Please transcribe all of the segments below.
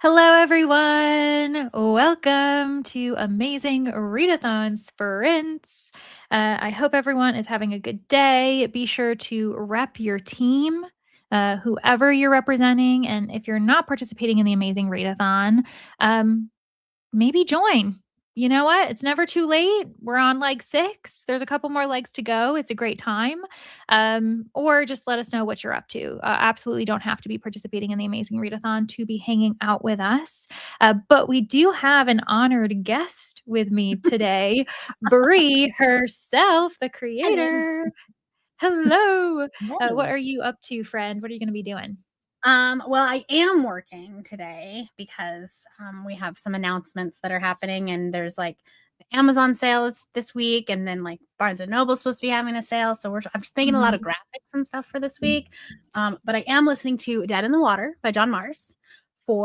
Hello, everyone. Welcome to Amazing Readathon Sprints. I hope everyone is having a good day. Be sure to rep your team, whoever you're representing. And if you're not participating in the Amazing Readathon, maybe join. You know what? It's never too late. We're on leg 6. There's a couple more legs to go. It's a great time. Or just let us know what you're up to. Absolutely don't have to be participating in the Amazing Readathon to be hanging out with us. But we do have an honored guest with me today, Bree herself, the Hello. creator. Hello. What Hello. are you up to, friend? What are you going to be doing? Well, I am working today because we have some announcements that are happening, and there's like the Amazon sale this week, and then like Barnes and Noble's supposed to be having a sale. So I'm just making a lot of Mhm. graphics and stuff for this week. But I am listening to Dead in the Water by John Mars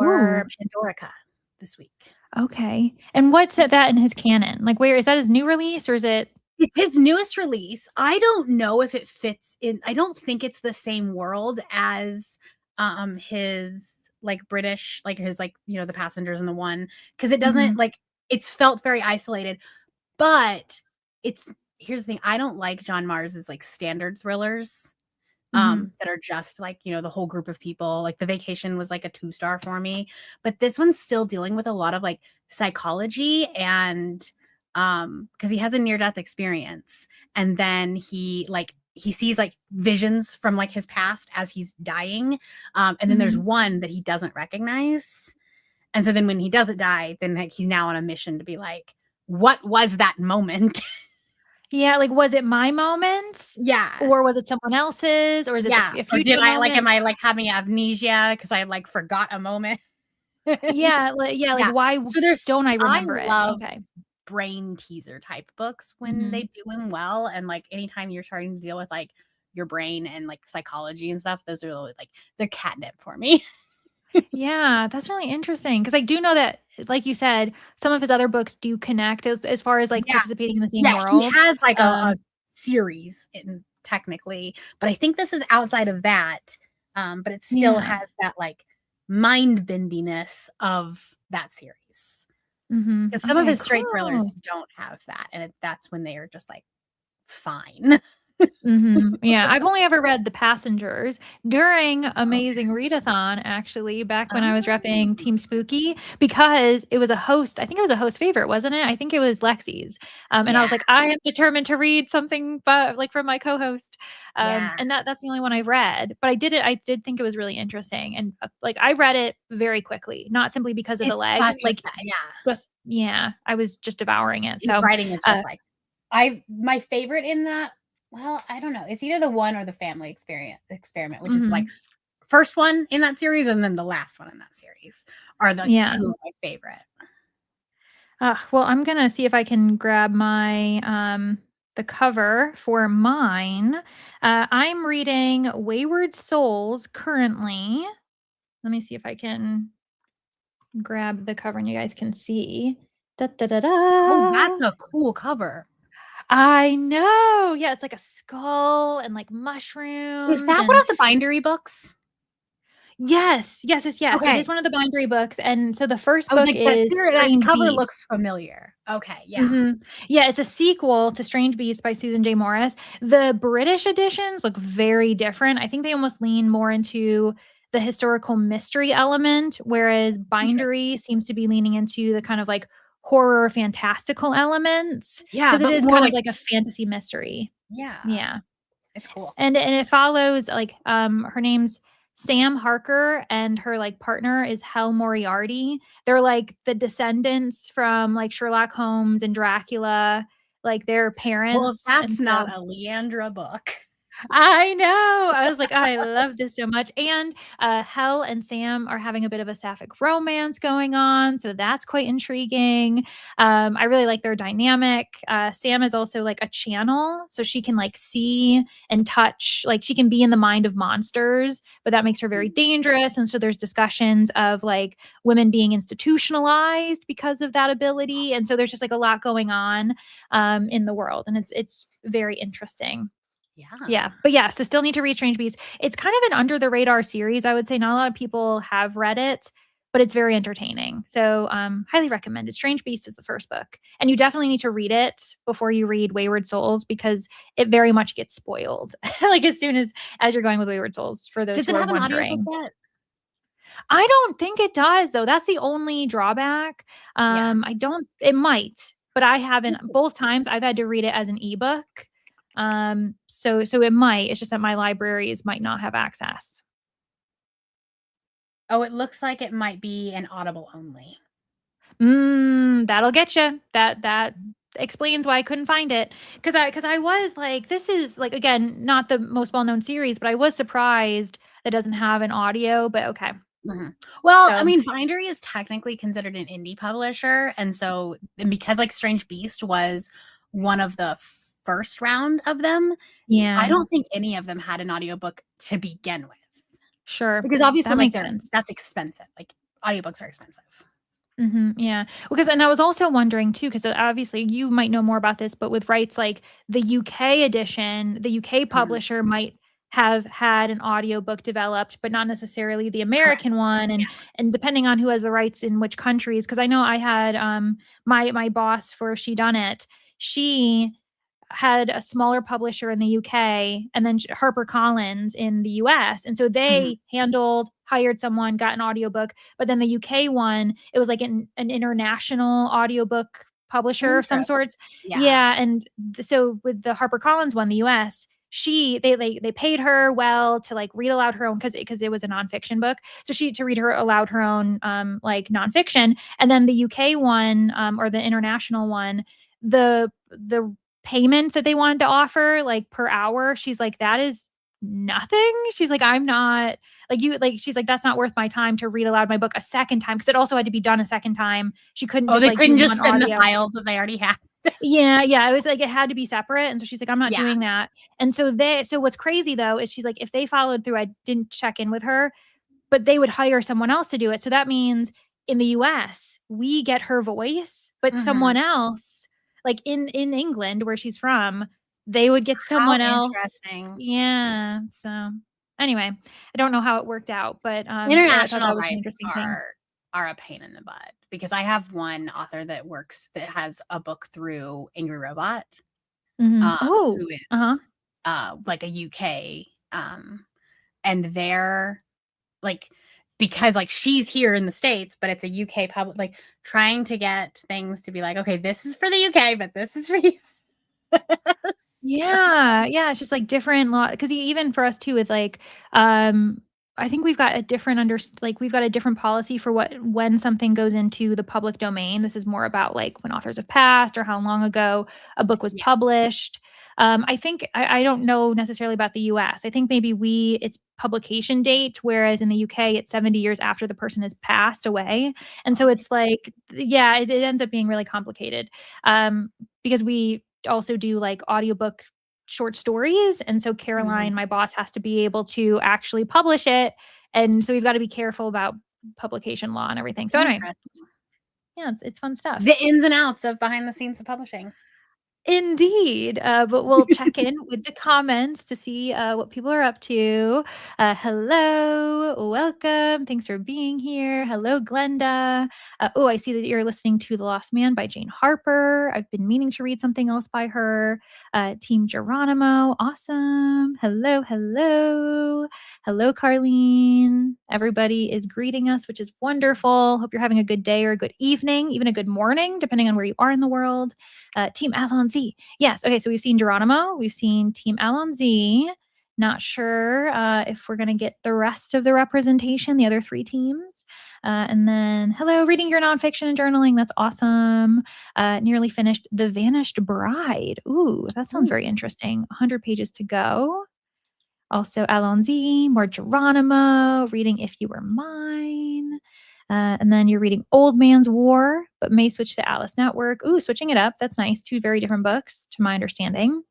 Ooh. for Pandorica this week. Okay. And what's that in his canon? Like, where is that his new release or is it? It's his newest release. I don't know if it fits in. I don't think it's the same world as his like British, like his like, the passengers in the one, because it doesn't Mhm, like it's felt very isolated. But it's here's the thing, I don't like John Mars's like standard thrillers mhm, that are just like, the whole group of people. Like The Vacation was like a 2-star for me, but this one's still dealing with a lot of like psychology and because he has a near death experience, and then he sees like visions from like his past as he's dying, and then there's mhm. one that he doesn't recognize, and so then when he doesn't die, then like he's now on a mission to be like, what was that moment? Yeah, like, was it my moment? Yeah. Or was it someone else's? Or is it Yeah, a or did future I like moment? am I, like, having amnesia because I, like, forgot a moment? Yeah, like, Yeah. why So there's don't I I remember it? love Okay. brain teaser type books when they Mhm. do them well, and, like, anytime you're starting to deal with, like, your brain and, like, psychology and stuff, those are really, like, they're catnip for me. Yeah, that's really interesting because I do know that, like you said, some of his other books do connect as far as, like, Yeah. participating in the same Yeah, he world. has, like, a Um, series in technically, but I think this is outside of that, but it still yeah. has that, like, mind bendiness of that series. Mhm. 'Cause some of Okay, his straight cool. thrillers don't have that, and that's when they are just, like, fine. Mhm. Yeah, I've only ever read The Passengers during Amazing Readathon, actually, back when I was repping Oh, Team Spooky, because it was a host I think it was a host favorite, wasn't it? I think it was Lexi's, and I was yeah, like, "I am determined to read something but like, from my co-host." yeah. And that's the only one I've read, but I did think it was really interesting, and, like, I read it very quickly, not simply because of the It's leg, such a like, fa yeah. just yeah, I was just devouring it, His so, writing is uh just, like my favorite in that, well, I don't know, it's either the one or the family experiment, which is, like, mhm. first one in that series and then the last one in that series are the Yeah. 2 of my favorite. Well, I'm gonna see if I can grab the cover for mine. I'm reading Wayward Souls currently. Let me see if I can grab the cover and you guys can see. Da, da, da, Oh, that's da. a cool cover. I know. Yeah, it's like a skull and like Is mushrooms that one and of the Bindery books? yes. It is Okay. one of the bindery books. And so the first I was book like, is that Strange cover Beasts. looks familiar. Okay, yeah. Mhm. Yeah, it's a sequel to Strange Beasts by Susan J. Morris. The British editions look very different. I think they almost lean more into the historical mystery element, whereas Interesting. Bindery seems to be leaning into the kind of like horror fantastical elements Yeah, because it but is more kind of like like a fantasy mystery. yeah, Yeah. it's cool. And it follows like her name's Sam Harker and her like partner is Hel Moriarty. They're like the descendants from like Sherlock Holmes and Dracula, like their Well, if parents. And that's so not a Leandra book. I know. I was like, "Oh, I love this so much." And, Hel and Sam are having a bit of a sapphic romance going on, so that's quite intriguing. I really like their dynamic. Sam is also like a channel, so she can like see and touch, like she can be in the mind of monsters, but that makes her very dangerous. And so there's discussions of like women being institutionalized because of that ability. And so there's just like a lot going on in the world, and it's very interesting. Yeah, Yeah. but yeah, so still need to read Strange Beasts. It's kind of an under the radar series, I would say not a lot of people have read it, but it's very entertaining. So highly recommended. Strange Beast is the first book. And you definitely need to read it before you read Wayward Souls because it very much gets spoiled. Like as soon as you're going with Wayward Souls, for those Does who it are have an audiobook wondering. yet? I don't think it does though. That's the only drawback. Yeah. I don't it might, but I haven't both times I've had to read it as an ebook. So it might. It's just that my libraries might not have access. Oh, it looks like it might be an Audible only. That'll get you. That explains why I couldn't find it. Cause I was like, this is like, again, not the most well-known series, but I was surprised that it doesn't have an audio, but okay. Mhm. Well, I So mean, Bindery is technically considered an indie publisher, and because like Strange Beast was one of the first round of them, I yeah, don't think any of them had an audiobook to begin with. sure. Because obviously, That like, makes sense. that's expensive. Like, audiobooks are expensive. Yeah. Because and I was also wondering too, because obviously you might know more about this, but with rights like the UK edition, the UK Mhm. publisher might have had an audiobook developed, but not necessarily the American Correct. one. Yeah. And depending on who has the rights in which countries, because I know I had my boss for She Done It, she had a smaller publisher in the UK and then HarperCollins in the US. And so Mhm. they hired someone, got an audiobook, but then the UK one, it was like an international audiobook publisher of some Interesting. sorts. Yeah. Yeah. And so with the HarperCollins one, the US, they paid her well to like read aloud her own because it was a nonfiction book. So she to read her aloud her own like nonfiction. And then the UK one or the international one, the payment that they wanted to offer like per hour, she's like, that is nothing. She's like, I'm not like you like she's like, that's not worth my time to read aloud my book a second time because it also had to be done a second time. She couldn't Oh, just they like do couldn't just one send the audio. files that they already had. Yeah, it was like it had to be separate, and so she's like, "I'm not Yeah. doing that." And so what's crazy though is she's like, if they followed through, I didn't check in with her, but they would hire someone else to do it. So that means in the US, we get her voice, but Mhm. someone else, like in England where she's from, they would get How someone else. interesting. Yeah. So anyway, I don't know how it worked out, but I thought International that was an rights interesting thing. are a pain in the butt because I have one author that has a book through Angry Robot, Oh. who is, Uh-huh. like a UK, and they're like because like she's here in the States, but it's a UK public like trying to get things to be like, okay, this is for the UK, but this is for you. Yeah, it's just, like, different law 'cause even for us too with, like, I think we've got a different we've got a different policy for when something goes into the public domain. This is more about, like, when authors have passed or how long ago a book was Yeah. published. I think I don't know necessarily about the US. I think maybe it's publication date, whereas in the UK, it's 70 years after the person has passed away, and so Oh, it's like yeah, it ends up being really complicated, because we also do like audiobook short stories. And so mhm. Caroline, my boss, has to be able to actually publish it. And so we've got to be careful about publication law and everything. So anyway, Interesting. yeah, it's fun stuff. The ins and outs of behind the scenes of publishing. Indeed, but we'll check in with the comments to see what people are up to. Hello, welcome. Thanks for being here. Hello, Glenda. Oh, I see that you're listening to The Lost Man by Jane Harper. I've been meaning to read something else by her. Team Geronimo, awesome. Hello, Carlene. Everybody is greeting us, which is wonderful. Hope you're having a good day or a good evening, even a good morning, depending on where you are in the world. Team Alonzi. Yes. Okay. So we've seen Geronimo. We've seen Team Alonzi. Not sure if we're going to get the rest of the representation, the other three teams. And then, hello, reading your nonfiction and journaling. That's awesome. Nearly finished The Vanished Bride. Ooh, that sounds Ooh. very interesting. 100 pages to go. Also, Alonzi, more Geronimo, reading If You Were Mine. And then you're reading Old Man's War, but may switch to Alice Network. Ooh, switching it up. That's nice. Two very different books, to my understanding.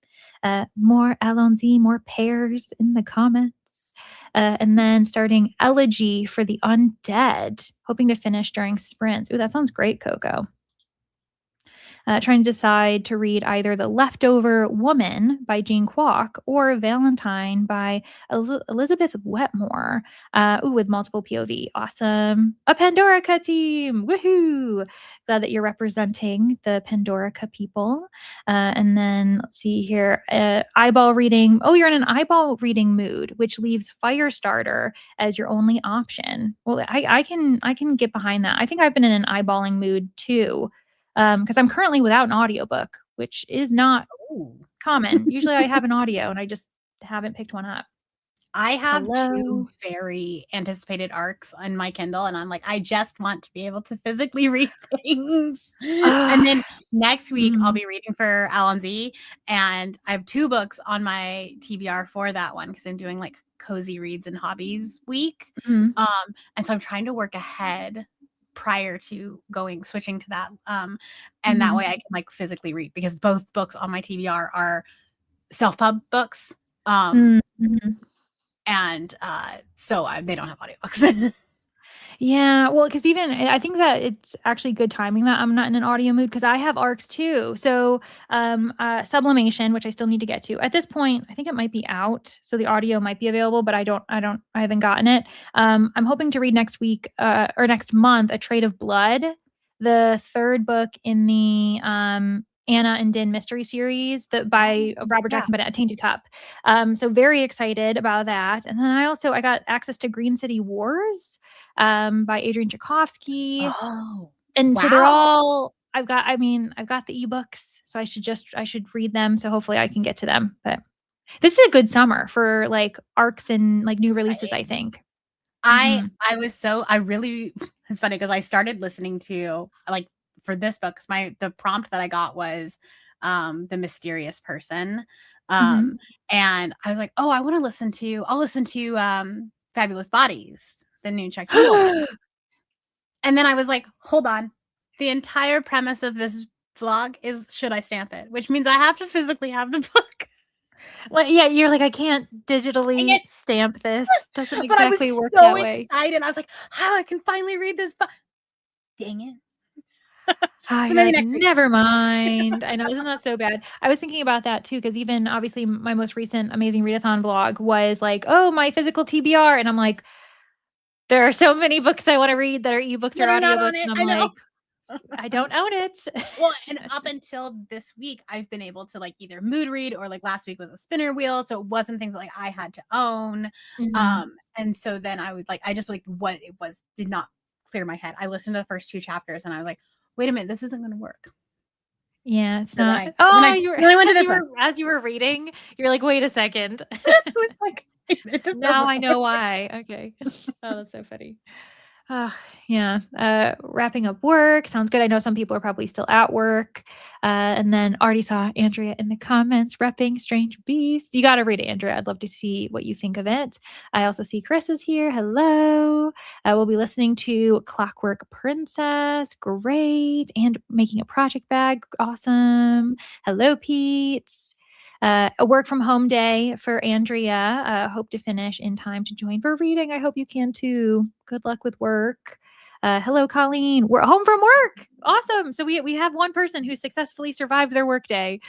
More Alonzi, more pairs in the comments. And then starting Elegy for the Undead, hoping to finish during sprints. Ooh, that sounds great, Coco. trying to decide to read either The Leftover Woman by Jean Kwok or Valentine by Elizabeth Wetmore. With multiple POV. Awesome. A Pandorica team. Woohoo. Glad that you're representing the Pandorica people. And then let's see here. Eyeball reading. Oh, you're in an eyeball reading mood, which leaves Firestarter as your only option. Well, I can get behind that. I think I've been in an eyeballing mood too, because I'm currently without an audiobook, which is not Ooh. common. Usually I have an audio and I just haven't picked one up. I have 2 Hello. very anticipated arcs on my Kindle, and I'm like, I just want to be able to physically read things. And then next week, I'll be reading for LMZ, and I have 2 books on my TBR for that one because I'm doing like cozy reads and hobbies week. Mhm. And so I'm trying to work ahead prior to switching to that. And that Mhm. way I can like physically read because both books on my TBR are self-pub books. Mhm. And so they don't have audiobooks. Yeah, well, because even I think that it's actually good timing that I'm not in an audio mood because I have ARCs too. So, Sublimation, which I still need to get to. At this point, I think it might be out, so the audio might be available, but I haven't gotten it. I'm hoping to read next week, or next month, A Trade of Blood, the 3rd book in the, Anna and Din mystery series that by Robert Yeah. Jackson, but A Tainted Cup. So very excited about that. And then I got access to Green City Wars, by Adrian Tchaikovsky. Oh, And so they're wow. all I've got the ebooks, so I should read them, so hopefully I can get to them. But this is a good summer for like arcs and like new releases, I think. Mhm. I really it's funny because I started listening to like for this book because the prompt that I got was The Mysterious Person. Mhm. And I was like, oh, I'll listen to Fabulous Bodies, the new Chuck Tingle one. And then I was like, hold on. The entire premise of this vlog is should I stamp it? Which means I have to physically have the book. Well, yeah, you're like, "I can't Dang it. digitally stamp this." Doesn't But I was exactly work so that way. excited. I was like, how I can finally read this book. Dang it. So You're maybe like, next week. "Never mind." I know, isn't that so bad? I was thinking about that too, because even obviously my most recent Amazing Readathon vlog was like, "Oh, my physical TBR," and I'm like, there are so many books I wanna read that are ebooks or That are not audiobooks, on it. and I'm I know. like, I don't own it. Well, and up until this week, I've been able to like either mood read or like last week was a spinner wheel. So it wasn't things like I had to own. Mhm. And so then I would like, I just like what it was did not clear my head. I listened to the first 2 chapters and I was like, wait a minute, this isn't going to work. Yeah, it's So then not. I, so then Oh, I you were really went to this one. as you were reading, you're like, "Wait a second. It was like, wait a minute, this Now doesn't I know work. why." Okay. Oh, that's so funny. Oh, yeah. Wrapping up work sounds good. I know some people are probably still at work. And then already saw Andrea in the comments repping Strange Beast. You got to read it, Andrea. I'd love to see what you think of it. I also see Chris is here. Hello. We'll be listening to Clockwork Princess. Great. And making a project bag. Awesome. Hello, Pete. A work from home day for Andrea. Hope to finish in time to join for reading. I hope you can too. Good luck with work. Hello, Colleen. We're home from work. Awesome. So we have one person who successfully survived their workday.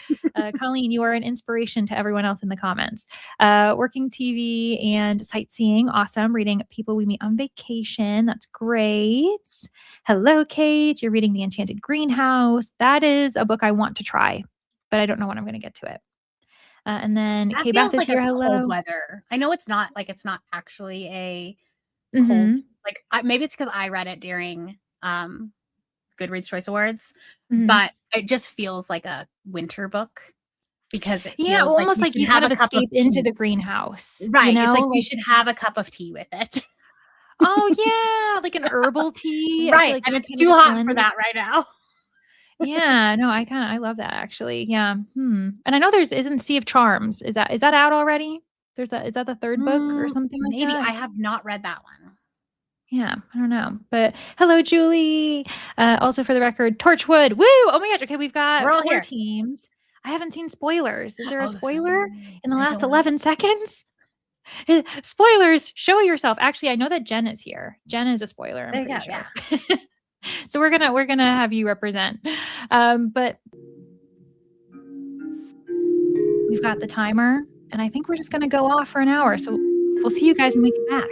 Colleen, you are an inspiration to everyone else in the comments. Working TV and sightseeing. Awesome. Reading People We Meet on Vacation. That's great. Hello, Kate. You're reading The Enchanted Greenhouse. That is a book I want to try, but I don't know when I'm going to get to it. And then That K Beth feels is like a here. cold Hello. weather. I know it's not actually a cold, Mhm. like maybe it's because I read it during Goodreads Choice Awards, Mhm. but it just feels like a winter book because it Yeah, feels well, like almost you like should you have kind a of cup of escape into tea. the greenhouse, you Right, it's know? like you Like, should have a cup of tea with it. oh, yeah, like an herbal tea. I feel Right, like and that it's kind of too just hot for lends. that right now. Yeah, no, I love that actually. Yeah. And I know there's isn't Sea of Charms. Is that out already? Is that the 3rd book or something like Maybe that? I have not read that one. Yeah, I don't know. But hello, Julie. Also for the record, Torchwood. Woo! Oh my gosh. Okay, we've We're got all 4 here. teams. I haven't seen spoilers. Is there a Oh, that's right. spoiler in the I last don't know. 11 seconds? Spoilers, show yourself. Actually, I know that Jen is here. Jen is a spoiler, I'm There you pretty go, sure. yeah. So we're gonna have you represent. But we've got the timer, and I think we're just gonna go off for an hour. So we'll see you guys when we get back.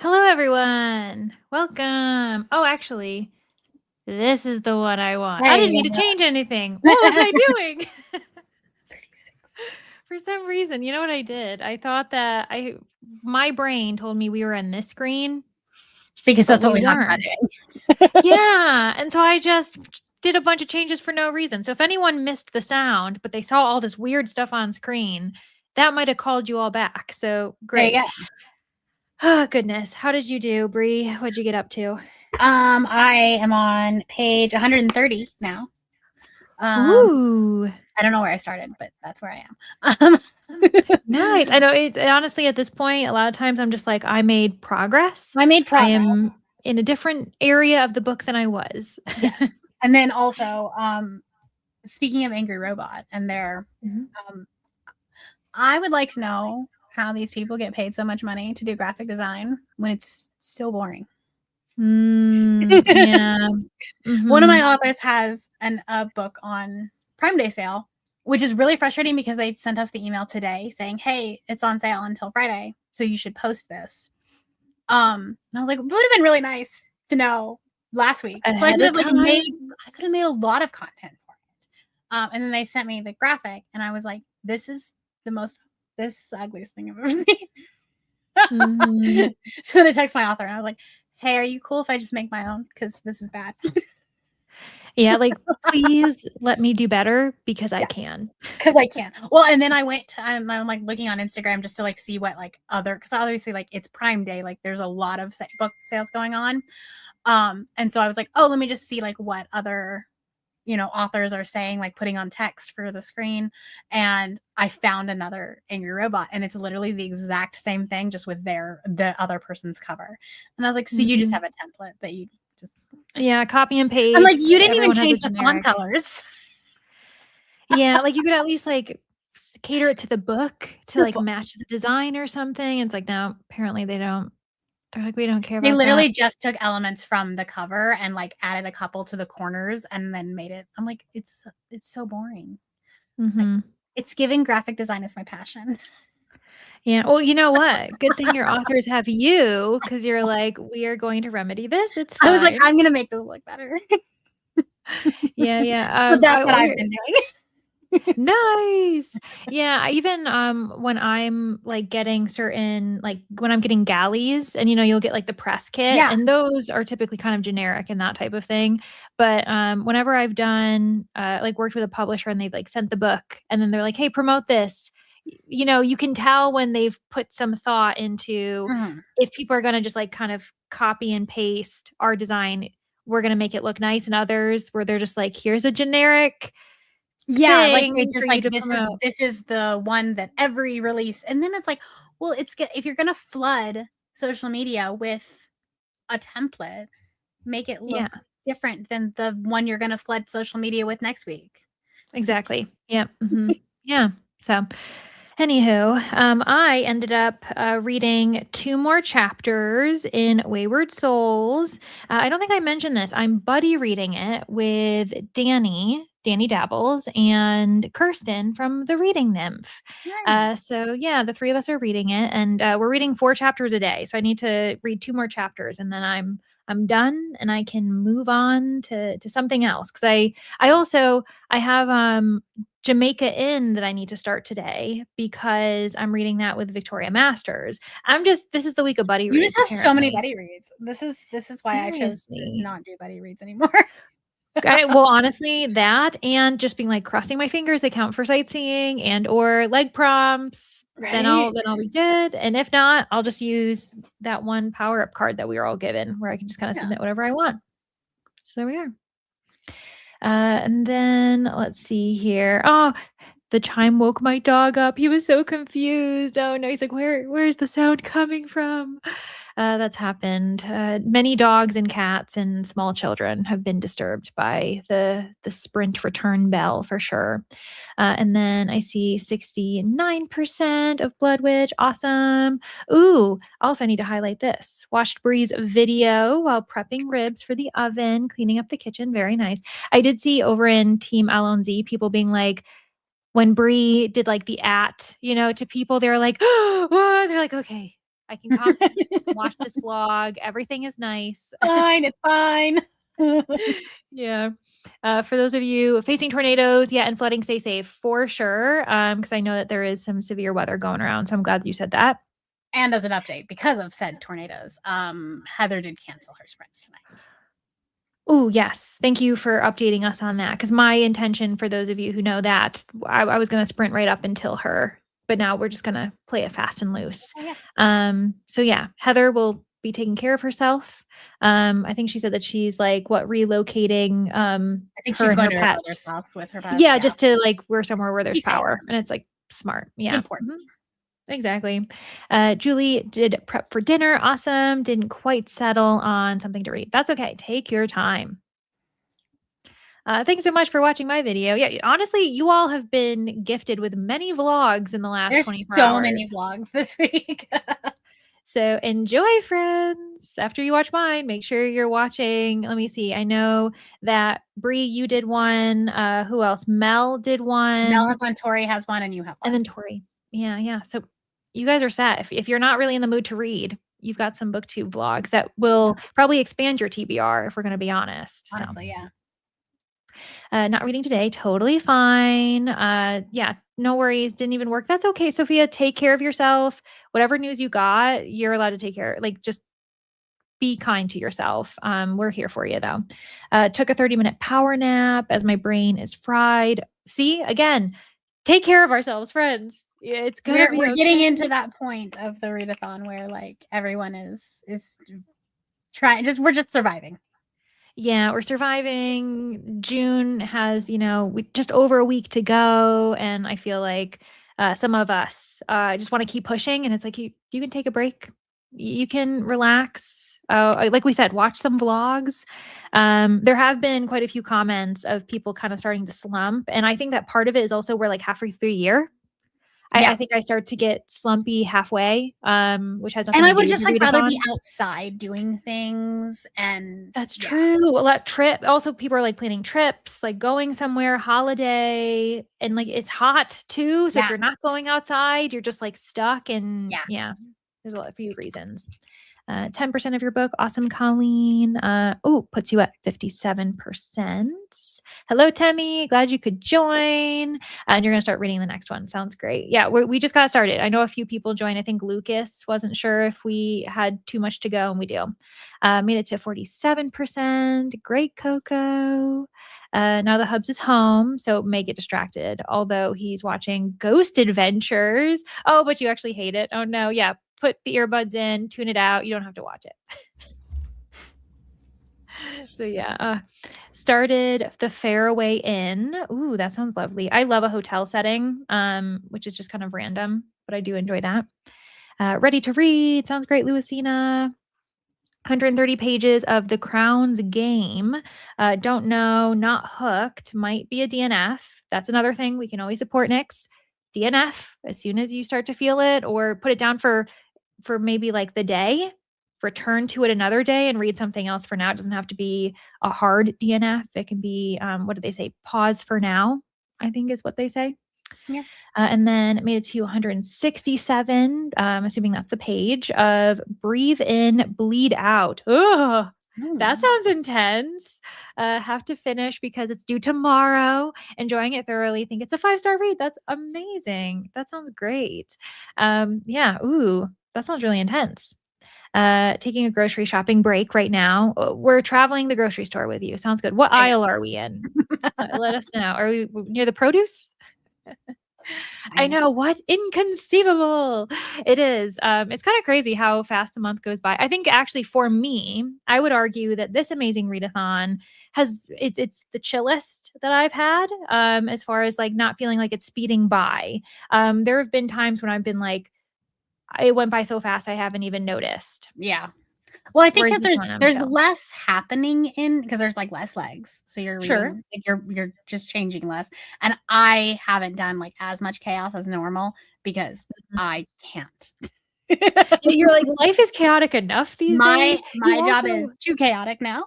Hello, everyone. Welcome. Oh, actually, this is the one I want. I There didn't you need to go. change anything. What was I doing? 36. For some reason, you know what I did? I thought that my brain told me we were on this screen, Because but that's what we we talked about weren't. doing. Yeah, and so I just did a bunch of changes for no reason. So if anyone missed the sound, but they saw all this weird stuff on screen, that might have called you all back. So There you great. go. Oh, goodness. How did you do, Bree? What'd you get up to? I am on page 130 now. Ooh, I don't know where I started, but that's where I am. nice. I know it honestly at this point, a lot of times I'm just like, I made progress. I made I am progress. in a different area of the book than I was. Yes. And then also, speaking of Angry Robot and their, Mhm. I would like to know how these people get paid so much money to do graphic design when it's so boring. Yeah. One of my Mhm. authors has a book on Prime Day sale, which is really frustrating because they sent us the email today saying, "Hey, it's on sale until Friday, so you should post this." And I was like, "It would have been really nice to know last week, so I Ahead could of have made time. a lot of content for it." And then they sent me the graphic, and I was like, "This is the ugliest thing I've ever made." Mhm. So then I text my author, and I was like, "Hey, are you cool if I just make my own? Because this is bad." Yeah, like, please let me do better because I Yeah. can. Because I can. Well, and then I went to I'm, like, looking on Instagram just to, like, see what, like, other because obviously, like, it's Prime Day, like, there's a lot of sa book sales going on. And so I was like, "Oh, let me just see, like, what other, authors are saying, like, putting on text for the screen." And I found another Angry Robot, and it's literally the exact same thing just with the other person's cover. And I was like, "So you just Mhm. have a template that you just." Yeah, copy and I'm like, "You paste. didn't even Everyone has a change the font generic. colors." Yeah, like, you could at least, like, cater it to the book to, The like, book. match the design or something. It's like, no, apparently they don't. They're like, "We don't care They about that." literally just took elements from the cover and, like, added a couple to the corners and then made it. I'm like, "It's so boring." Like, Mhm. it's giving graphic design is my passion. Yeah, well, you know what? Good thing your authors have you, because 'cause you're like, "We are going to remedy this, it's I was like, fine." "I'm gonna make this look better." Yeah, yeah, So that's I what I've we're been doing. nice. Yeah, I even, when I'm, like, getting certain like, when I'm getting galleys and, you'll get, like, the press kit, Yeah. and those are typically kind of generic and that type of thing, but, whenever I've done, like, worked with a publisher and they've, like, sent the book, and then they're like, "Hey, promote this," you can tell when they've put some thought into Mhm. if people are gonna just, like, kind of copy and paste our design, we're gonna make it look nice, and others where they're just like, "Here's a generic Yeah, like, they thing for just you like, to this is promote." this is the one that every release and then it's like, well, it's good if you're gonna flood social media with a template, make it Yeah, look different than the one you're gonna flood social media with next week. exactly. Yep, mhm. Yeah, so, anywho, I ended up, reading 2 more chapters in Wayward Souls. I don't think I mentioned this, I'm buddy reading it with Danny Dabbles, and Kirsten from The Reading Nymph. Nice. So, yeah, the 3 of us are reading it, and, we're reading 4 chapters a day, so I need to read 2 more chapters, and then I'm done, and I can move on to something else. Because I have, Jamaica Inn that I need to start today because I'm reading that with Victoria Masters. This is the week of buddy You just reads, have so many apparently. buddy reads. This is why I chose to Seriously. not do buddy reads anymore. Well, honestly, that and just being like crossing my fingers they count for sightseeing and or leg prompts, Right? then I'll be good. And if not, I'll just use that one power up card that we were all given where I can just kind of Yeah. submit whatever I want. So there we are. And then let's see here. Oh, The chime woke my dog up. He was so confused. Oh no, he's like, where's the sound coming from? That's happened. Many dogs and cats and small children have been disturbed by the sprint return bell for sure. And then I see 69% of Blood Witch. Awesome. Ooh, also I need to highlight this. Watched Bree's video while prepping ribs for the oven, cleaning up the kitchen. Very nice. I did see over in Team Alonzi people being like, when Bree did like the to people, they were like, oh, they're like, okay, I can calm down, watch this vlog. Everything is nice. Fine, it's fine. Yeah. For those of you facing tornadoes, and flooding, stay safe for sure. Because I know that there is some severe weather going around. So I'm glad that you said that. And as an update, because of said tornadoes, Heather did cancel her sprints tonight. Oh, yes. Thank you for updating us on that. Because my intention, for those of you who know that, I was going to sprint right up until her, but now we're just going to play it fast and loose. Oh, yeah. So yeah, Heather will be taking care of herself. I think she said that she's like relocating I think her she's and going her to her pets. brother's house with her pets. Yeah, just to like we're somewhere where there's Be safe. power, and it's like smart. Yeah. Important. Exactly. Julie did prep for dinner. Awesome. Didn't quite settle on something to read. That's okay. Take your time. Thanks so much for watching my video. Yeah, honestly, you all have been gifted with many vlogs in the last There's 24 so hours. many vlogs this week. So enjoy, friends. After you watch mine, make sure you're watching. Let me see. I know that Bree, you did one. Who else? Mel did one. Mel has one, Tori has one, and you have one. And then Tori. Yeah. So you guys are set. If you're not really in the mood to read, you've got some booktube vlogs that will probably expand your TBR if we're going to be honest. Honestly, so. Not reading today, totally fine. No worries. Didn't even work. That's okay, Sophia. Take care of yourself. Whatever news you got, you're allowed to take care. Like, just be kind to yourself. We're here for you though. Took a 30-minute power nap as my brain is fried. See, again, take care of ourselves, friends. It's gonna be we're okay. getting into that point of the readathon where like everyone is trying. We're just surviving. Yeah, we're surviving. June has, we just over a week to go, and I feel like some of us just want to keep pushing. And it's like you can take a break, you can relax. Like we said, watch some vlogs. There have been quite a few comments of people kind of starting to slump, and I think that part of it is also we're like halfway through the year. I think I start to get slumpy halfway, which has nothing and to I would do just with like rather readathon. be outside doing things, and That's true. A lot trip. Also, people are like planning trips, like going somewhere, holiday, and like it's hot too. So if you're not going outside, you're just like stuck. And there's a few reasons. 10% of your book. Awesome, Colleen. Puts you at 57%. Hello, Temmie. Glad you could join. And you're going to start reading the next one. Sounds great. Yeah, we just got started. I know a few people joined. I think Lucas wasn't sure if we had too much to go, and we do. Made it to 47%. Great, Coco. Now the hubs is home, so may get distracted, although he's watching Ghost Adventures. Oh, but you actually hate it. Oh, no. Yeah. Put the earbuds in, tune it out. You don't have to watch it. So started the Fairway Inn. Ooh, that sounds lovely. I love a hotel setting, which is just kind of random, but I do enjoy that. Ready to read. Sounds great, Louisina. 130 pages of The Crown's Game. Don't know, not hooked. Might be a DNF. That's another thing. We can always support Nyx. DNF as soon as you start to feel it, or put it down for maybe like the day, return to it another day and read something else for now. It doesn't have to be a hard DNF. It can be, what do they say? Pause for now, I think is what they say. Yeah. And then it made it to 167, assuming that's the page of Breathe In, Bleed Out. Ugh. That sounds intense. Have to finish because it's due tomorrow. Enjoying it thoroughly. Think it's a 5-star read. That's amazing. That sounds great. That sounds really intense. Taking a grocery shopping break right now. We're traveling the grocery store with you. Sounds good. What aisle are we in? Let us know. Are we near the produce? I know, what? Inconceivable. It is. It's kind of crazy how fast the month goes by. I think actually for me, I would argue that this amazing readathon it's the chillest that I've had, as far as like not feeling like it's speeding by. There have been times when I've been like, it went by so fast I haven't even noticed. Yeah. Well, I think Whereas because this one, I'm there's chill. less happening in because there's like less legs, so you're Sure. reading like you're just changing less. And I haven't done like as much chaos as normal because Mhm. I can't. Yeah, you're like, life is chaotic enough these days. You My job also, is too chaotic now.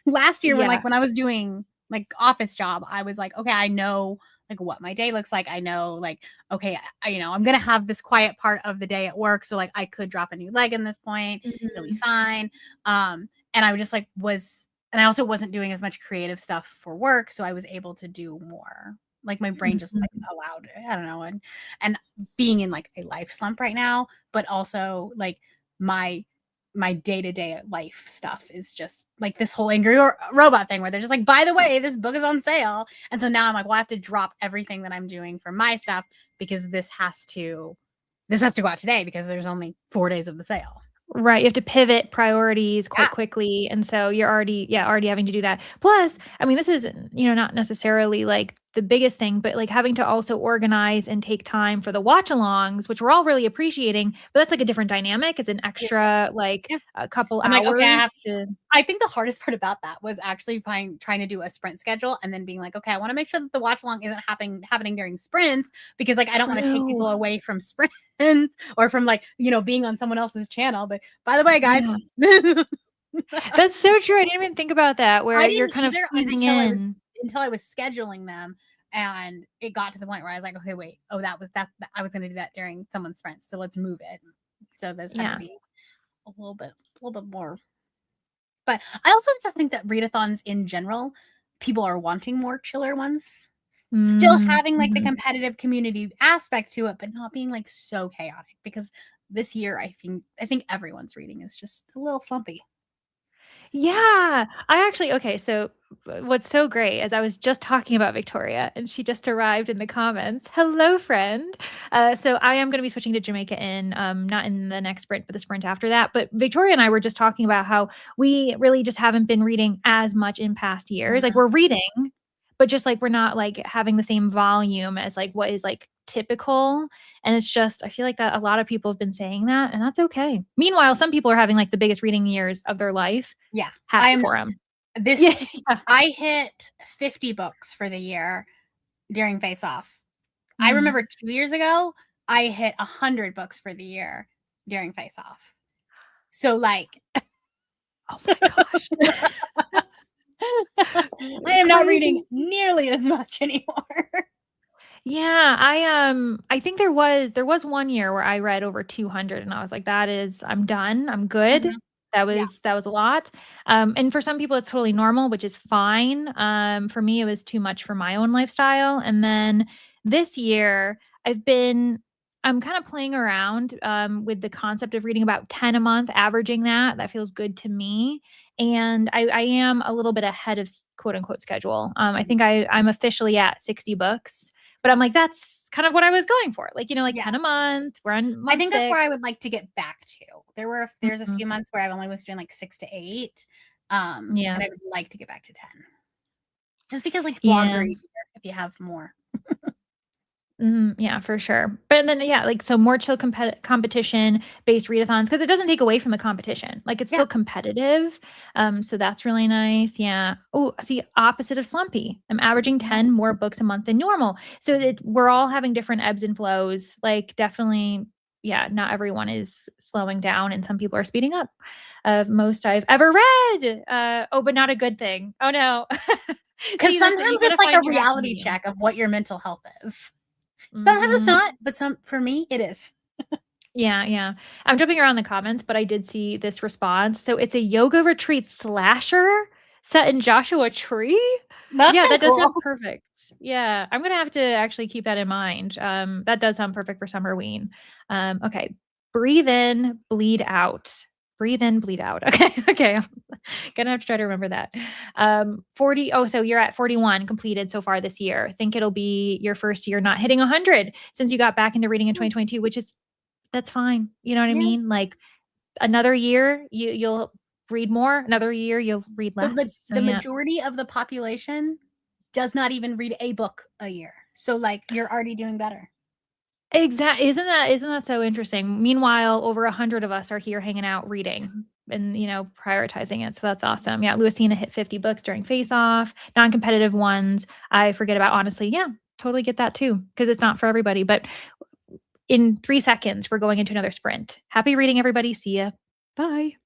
Last year yeah. when I was doing like office job, I was like, okay, I know like what my day looks like. I know like, okay, I'm gonna have this quiet part of the day at work. So like I could drop a new leg in this point. It'll be Mhm. fine. And I was just like and I also wasn't doing as much creative stuff for work. So I was able to do more. Like my brain just like Mhm. allowed it. I don't know. And being in like a life slump right now, but also like my day-to-day life stuff is just like this whole angry robot thing where they're just like, by the way, this book is on sale. And so now I'm like, well, I have to drop everything that I'm doing for my stuff because this has to go out today because there's only 4 days of the sale. Right, you have to pivot priorities quite Yeah. quickly, and so you're already having to do that. Plus, I mean, this is, not necessarily, like, the biggest thing, but, like, having to also organize and take time for the watch-alongs, which we're all really appreciating, but that's, like, a different dynamic. It's an It is different. extra, like, Yeah. a couple I'm like, okay, hours to. I think the hardest part about that was actually trying to do a sprint schedule and then being like, okay, I want to make sure that the watch along isn't happening during sprints because like I don't want to take True. people away from sprints or from like being on someone else's channel. But by the way, guys, Yeah. That's so true, I didn't even think about that, I where you're didn't kind of either squeezing in. until I was scheduling them, and it got to the point where I was like, okay, wait, oh, I was going to do that during someone's sprints, so let's move it. So this had to Yeah. be a little bit more. But I also just think that readathons in general, people are wanting more chiller ones. Still Mm, having like the mhm. competitive community aspect to it, but not being like so chaotic because this year I think everyone's reading is just a little slumpy. Yeah, I actually okay, so what's so great is I was just talking about Victoria and she just arrived in the comments. Hello, friend. So I am going to be switching to Jamaica in not in the next sprint, but the sprint after that. But Victoria and I were just talking about how we really just haven't been reading as much in past years. Like Mhm. we're reading, but just like we're not like having the same volume as like what is like typical. And it's just, I feel like that a lot of people have been saying that, and that's okay. Meanwhile, some people are having like the biggest reading years of their life. Yeah, I Happy am for him. this. Yeah, yeah. I hit 50 books for the year during Face Off. I Mhm. remember 2 years ago, I hit 100 books for the year during Face Off. So like Oh my gosh. I am not reading Crazy. nearly as much anymore. Yeah, I think there was one year where I read over 200 and I was like, I'm done. I'm good. Mhm. That Yeah. was that was a lot. And for some people it's totally normal, which is fine. For me it was too much for my own lifestyle. And then this year I'm kind of playing around with the concept of reading about 10 a month, averaging that. That feels good to me. And I am a little bit ahead of quote unquote schedule. I Mhm. think I'm officially at 60 books. But I'm like, Nice. that's kind of what I was going for. Like, like Yeah. 10 a month. We're on I month think that's where I 6. would like to get back to. There's a Mhm. few months where I've only was doing like 6 to 8. Yeah. And I would like to get back to 10. Just because like vlogs are Yeah. easier if you have more. Mhm, yeah, for sure. But then, yeah, like, so more chill competition-based readathons because it doesn't take away from the competition. Like, it's Yeah. still competitive, so that's really nice, yeah. Oh, see, opposite of slumpy. I'm averaging Yeah. 10 more books a month than normal. So we're all having different ebbs and flows. Like, definitely, yeah, not everyone is slowing down, and some people are speeding up. Most I've ever read. Oh, but not a good thing. Oh, no. Because See, that's it. You sometimes gotta it's like a find your happy reality medium. check of what your mental health is. Sometimes it's Mhm. not, but for me, it is. Yeah, yeah. I'm jumping around the comments, but I did see this response. So it's a yoga retreat slasher set in Joshua Tree? That's Yeah, kind that of does cool. sound perfect. Yeah, I'm gonna have to actually keep that in mind. That does sound perfect for Summerween. Okay. Breathe in, bleed out. Breathe in, bleed out. Okay, okay. I'm gonna have to try to remember that. 40. Oh, so you're at 41 completed so far this year. Think it'll be your first year not hitting 100 since you got back into reading in 2022, which is that's fine. You know what I Yeah. mean? Like another year, you'll. read more. Another year, you'll read less. So The yeah. majority of the population does not even read a book a year. So like you're already doing better. Exactly. Isn't that so interesting? Meanwhile, over 100 of us are here hanging out reading and prioritizing it. So that's awesome. Yeah, Luisina hit 50 books during Face Off. Non-competitive ones, I forget about, honestly. Yeah, totally get that too, because it's not for everybody. But in 3 seconds, we're going into another sprint. Happy reading, everybody. See ya. Bye.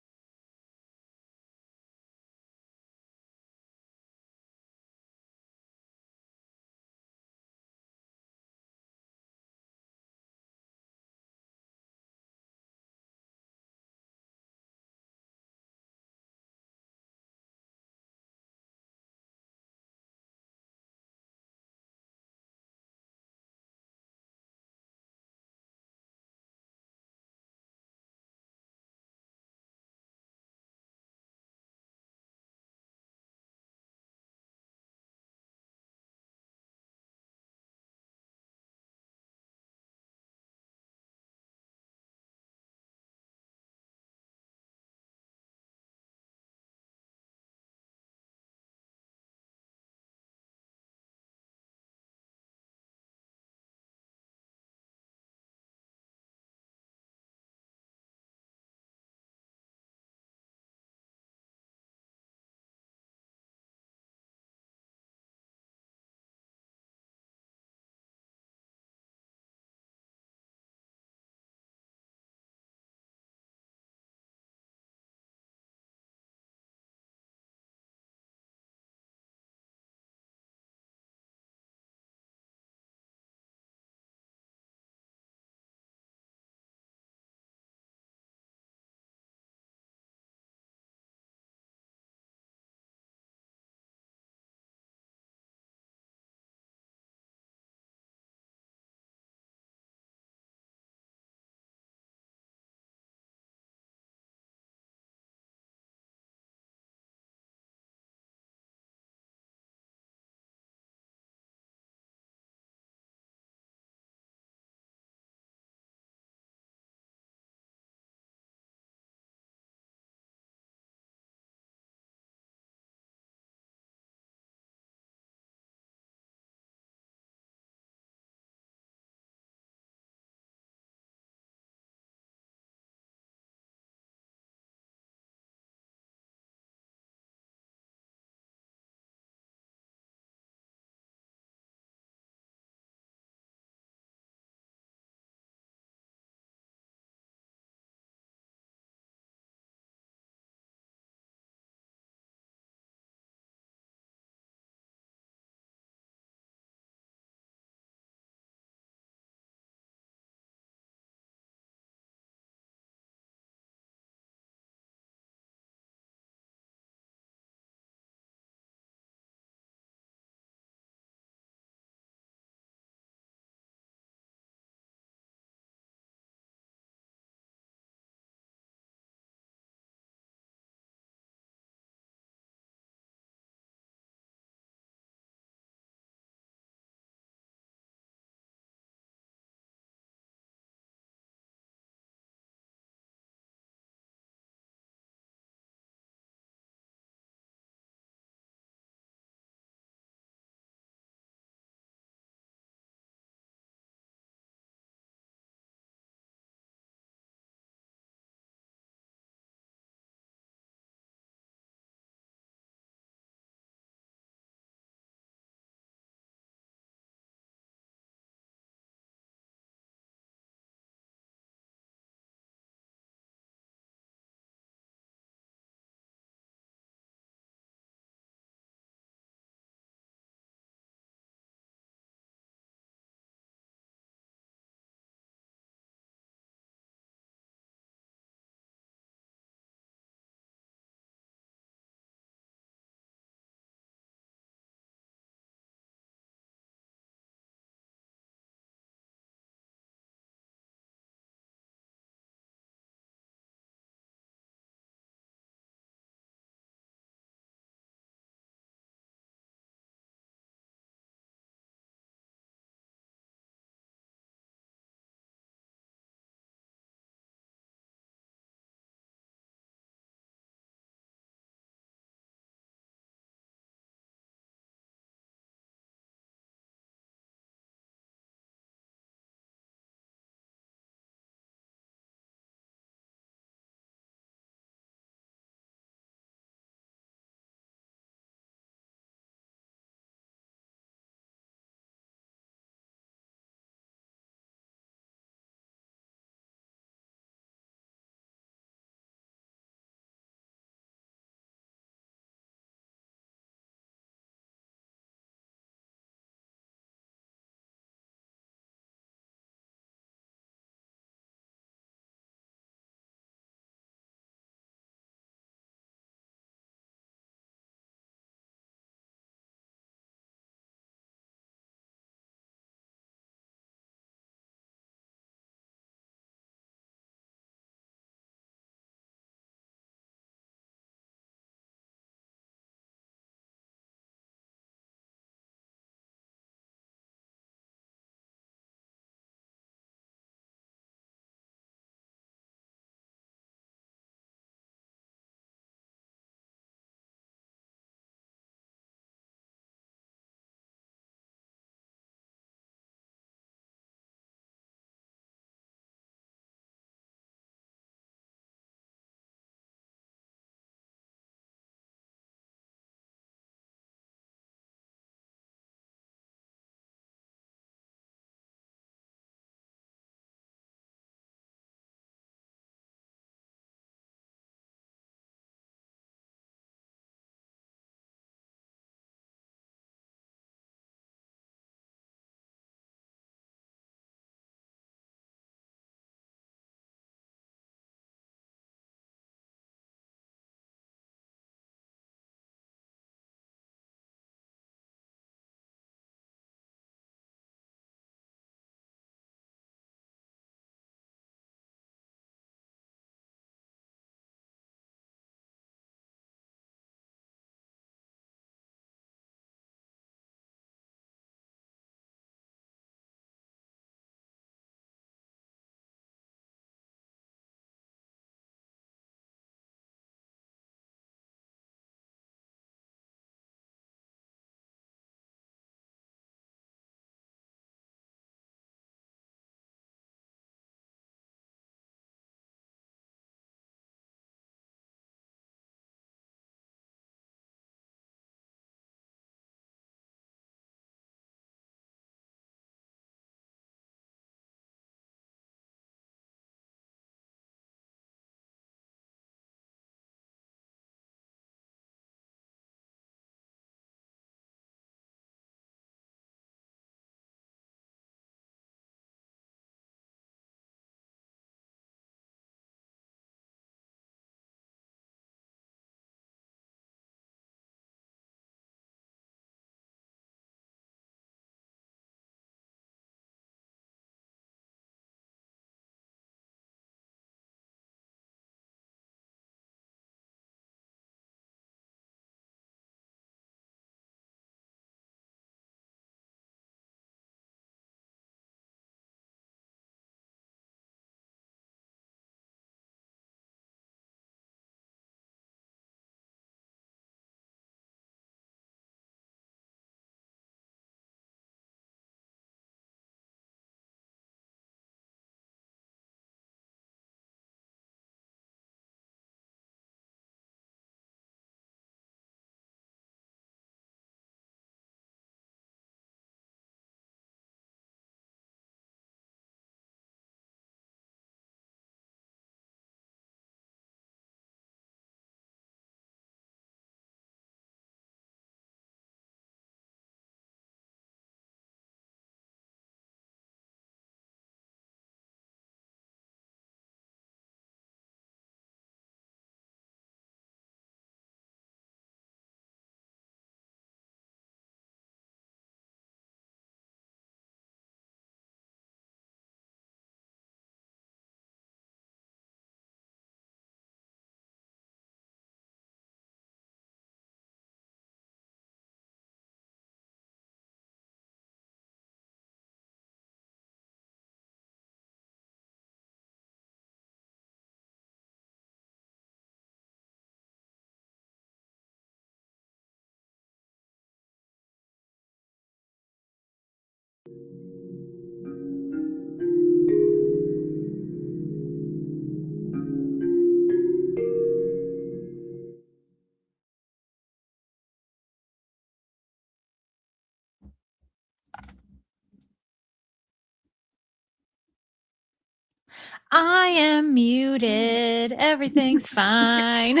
I am muted. Everything's fine.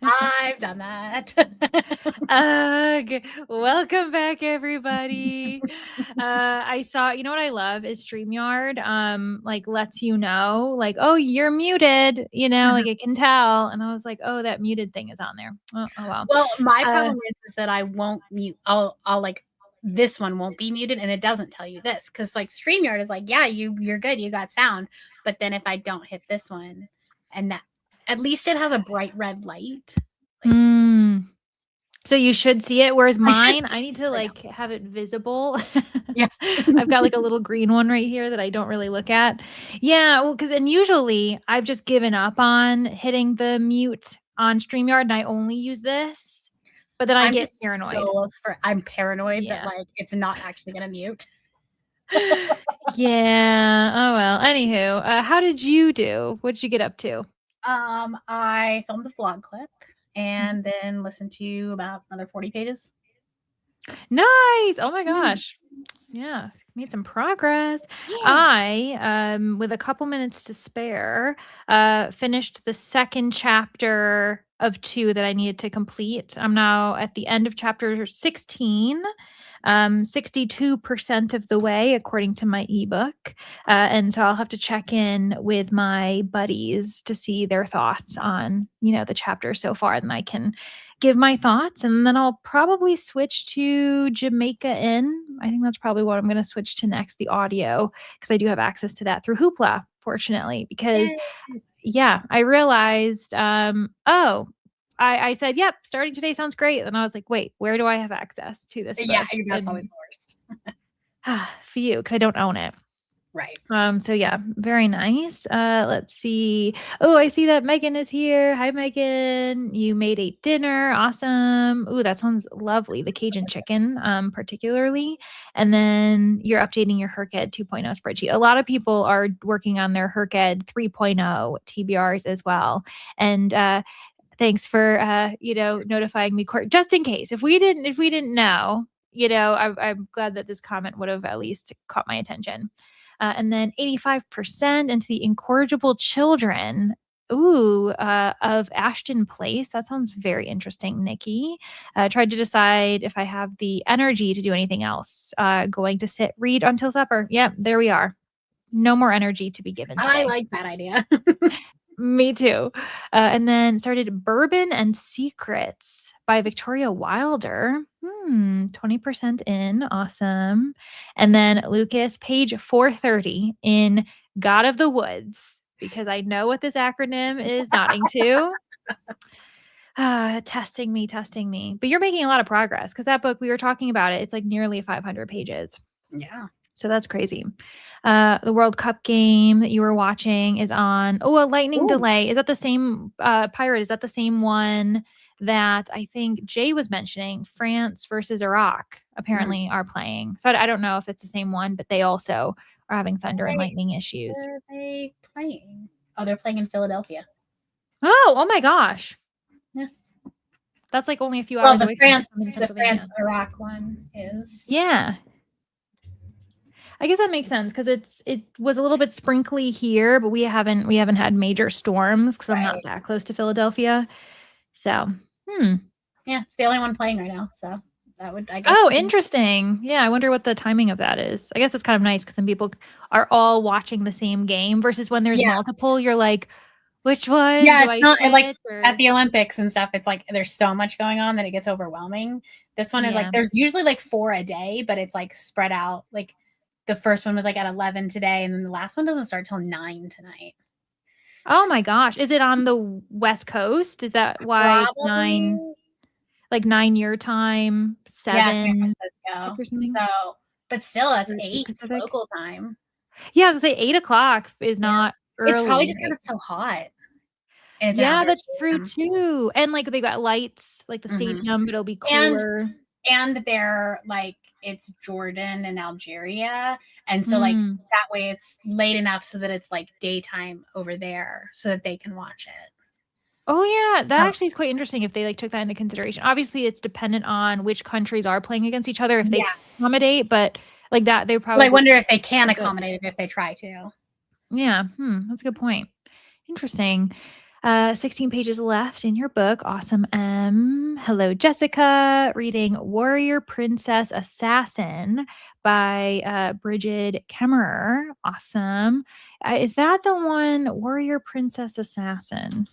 I've done that. Ugh. Welcome back, everybody. I saw, you know what I love is StreamYard, like lets you know, like, oh, you're muted, like it can tell. And I was like, oh, that muted thing is on there. Oh well. Well, my Uh, problem is that I won't mute. I'll like this one won't be muted, and it doesn't tell you this because like StreamYard is like, yeah, you're good, you got sound. But then if I don't hit this one, and that at least it has a bright red light. Like So you should see it, whereas I should mine, see I need to it right like have it visible. now. I've got Yeah. like a little green one right here that I don't really look at. Yeah, well, and usually I've just given up on hitting the mute on StreamYard and I only use this, but then I I'm get just paranoid. I'm paranoid that Yeah. like it's not actually gonna mute. Yeah. Oh well. Anywho, how did you do? What'd you get up to? I filmed a vlog clip and then listened to about another 40 pages. Nice. Oh my Yeah. gosh. Yeah, made some progress. Yeah. I, with a couple minutes to spare, finished the second chapter of 2 that I needed to complete. I'm now at the end of chapter 16, 62% of the way according to my ebook. And so I'll have to check in with my buddies to see their thoughts on, the chapter so far, and I can give my thoughts, and then I'll probably switch to Jamaica Inn. I think that's probably what I'm going to switch to next, the audio, because I do have access to that through Hoopla, fortunately, because Yay. yeah, I realized, oh, I said, yep, starting today sounds great. And I was like, wait, where do I have access to this Yeah, book? that's always And the worst. for you, because I don't own it. Right. So yeah, very nice. Let's see. Oh, I see that Megan is here. Hi, Megan. You made a dinner. Awesome. Ooh, that sounds lovely. The Cajun chicken, particularly. And then you're updating your HerkEd 2.0 spreadsheet. A lot of people are working on their HerkEd 3.0 TBRs as well. And thanks for notifying me, just in case. If we didn't know, I'm glad that this comment would have at least caught my attention. And then 85% into the incorrigible children. Ooh, of Ashton Place. That sounds very interesting, Nikki. Tried to decide if I have the energy to do anything else. Going to sit, read until supper. Yep, there we are. No more energy to be given I today. like that idea. Me too. And then started Bourbon and Secrets by Victoria Wilder. 20% in. Awesome. And then Lucas, page 430 in God of the Woods, because I know what this acronym is nodding to. Testing me. But you're making a lot of progress because that book, we were talking about it, it's like nearly 500 pages. Yeah. So that's crazy. The World Cup game that you were watching is on. Oh, a lightning Ooh. delay. Is that the same pirate? Is that the same one that I think Jay was mentioning? France versus Iraq apparently are playing. So I don't know if it's the same one, but they also are having thunder and lightning issues. Where are they playing? Oh, they're playing in Philadelphia. Oh my gosh. Yeah. That's like only a few Well, hours away from Pennsylvania. the France Iraq one is. Yeah. I guess that makes sense because it was a little bit sprinkly here, but we haven't had major storms because I'm not Right. that close to Philadelphia. So, Yeah, it's the only one playing right now. So that would, I guess. Oh, interesting. Yeah, I wonder what the timing of that is. I guess it's kind of nice because then people are all watching the same game versus when there's Yeah. multiple, you're like, which one Yeah, do it's I not like switch? Or at the Olympics and stuff. It's like there's so much going on that it gets overwhelming. This one is like Yeah. there's usually like 4 a day, but it's like spread out. Like the first one was like at 11 today, and then the last one doesn't start till 9 tonight. Oh my gosh, is it on the West Coast? Is that why it's 9, Probably. like 9 your time, Yeah, it's San 7 Francisco. or something? So, but still, that's Or 8 Pacific? local time. Yeah, I was gonna say 8 o'clock is Yeah. not It's probably early, just because but it's so hot. And it's an yeah, outdoor that's true stadium. too. And like they got lights, like the Mhm. stadium, but it'll be And cooler. they're like it's Jordan and Algeria, and so like Mm. that way it's late enough so that it's like daytime over there so that they can watch it. Oh yeah, that Oh, actually is quite interesting if they like took that into consideration. Obviously, it's dependent on which countries are playing against each other if they yeah. accommodate, but like that they Well, I probably wonder if they can are good. accommodate it if they try to. Yeah, that's a good point. Interesting. 16 pages left in your book. Awesome. Hello, Jessica. Reading Warrior Princess Assassin by Bridget Kemmerer. Awesome. Is that the one, Warrior Princess Assassin?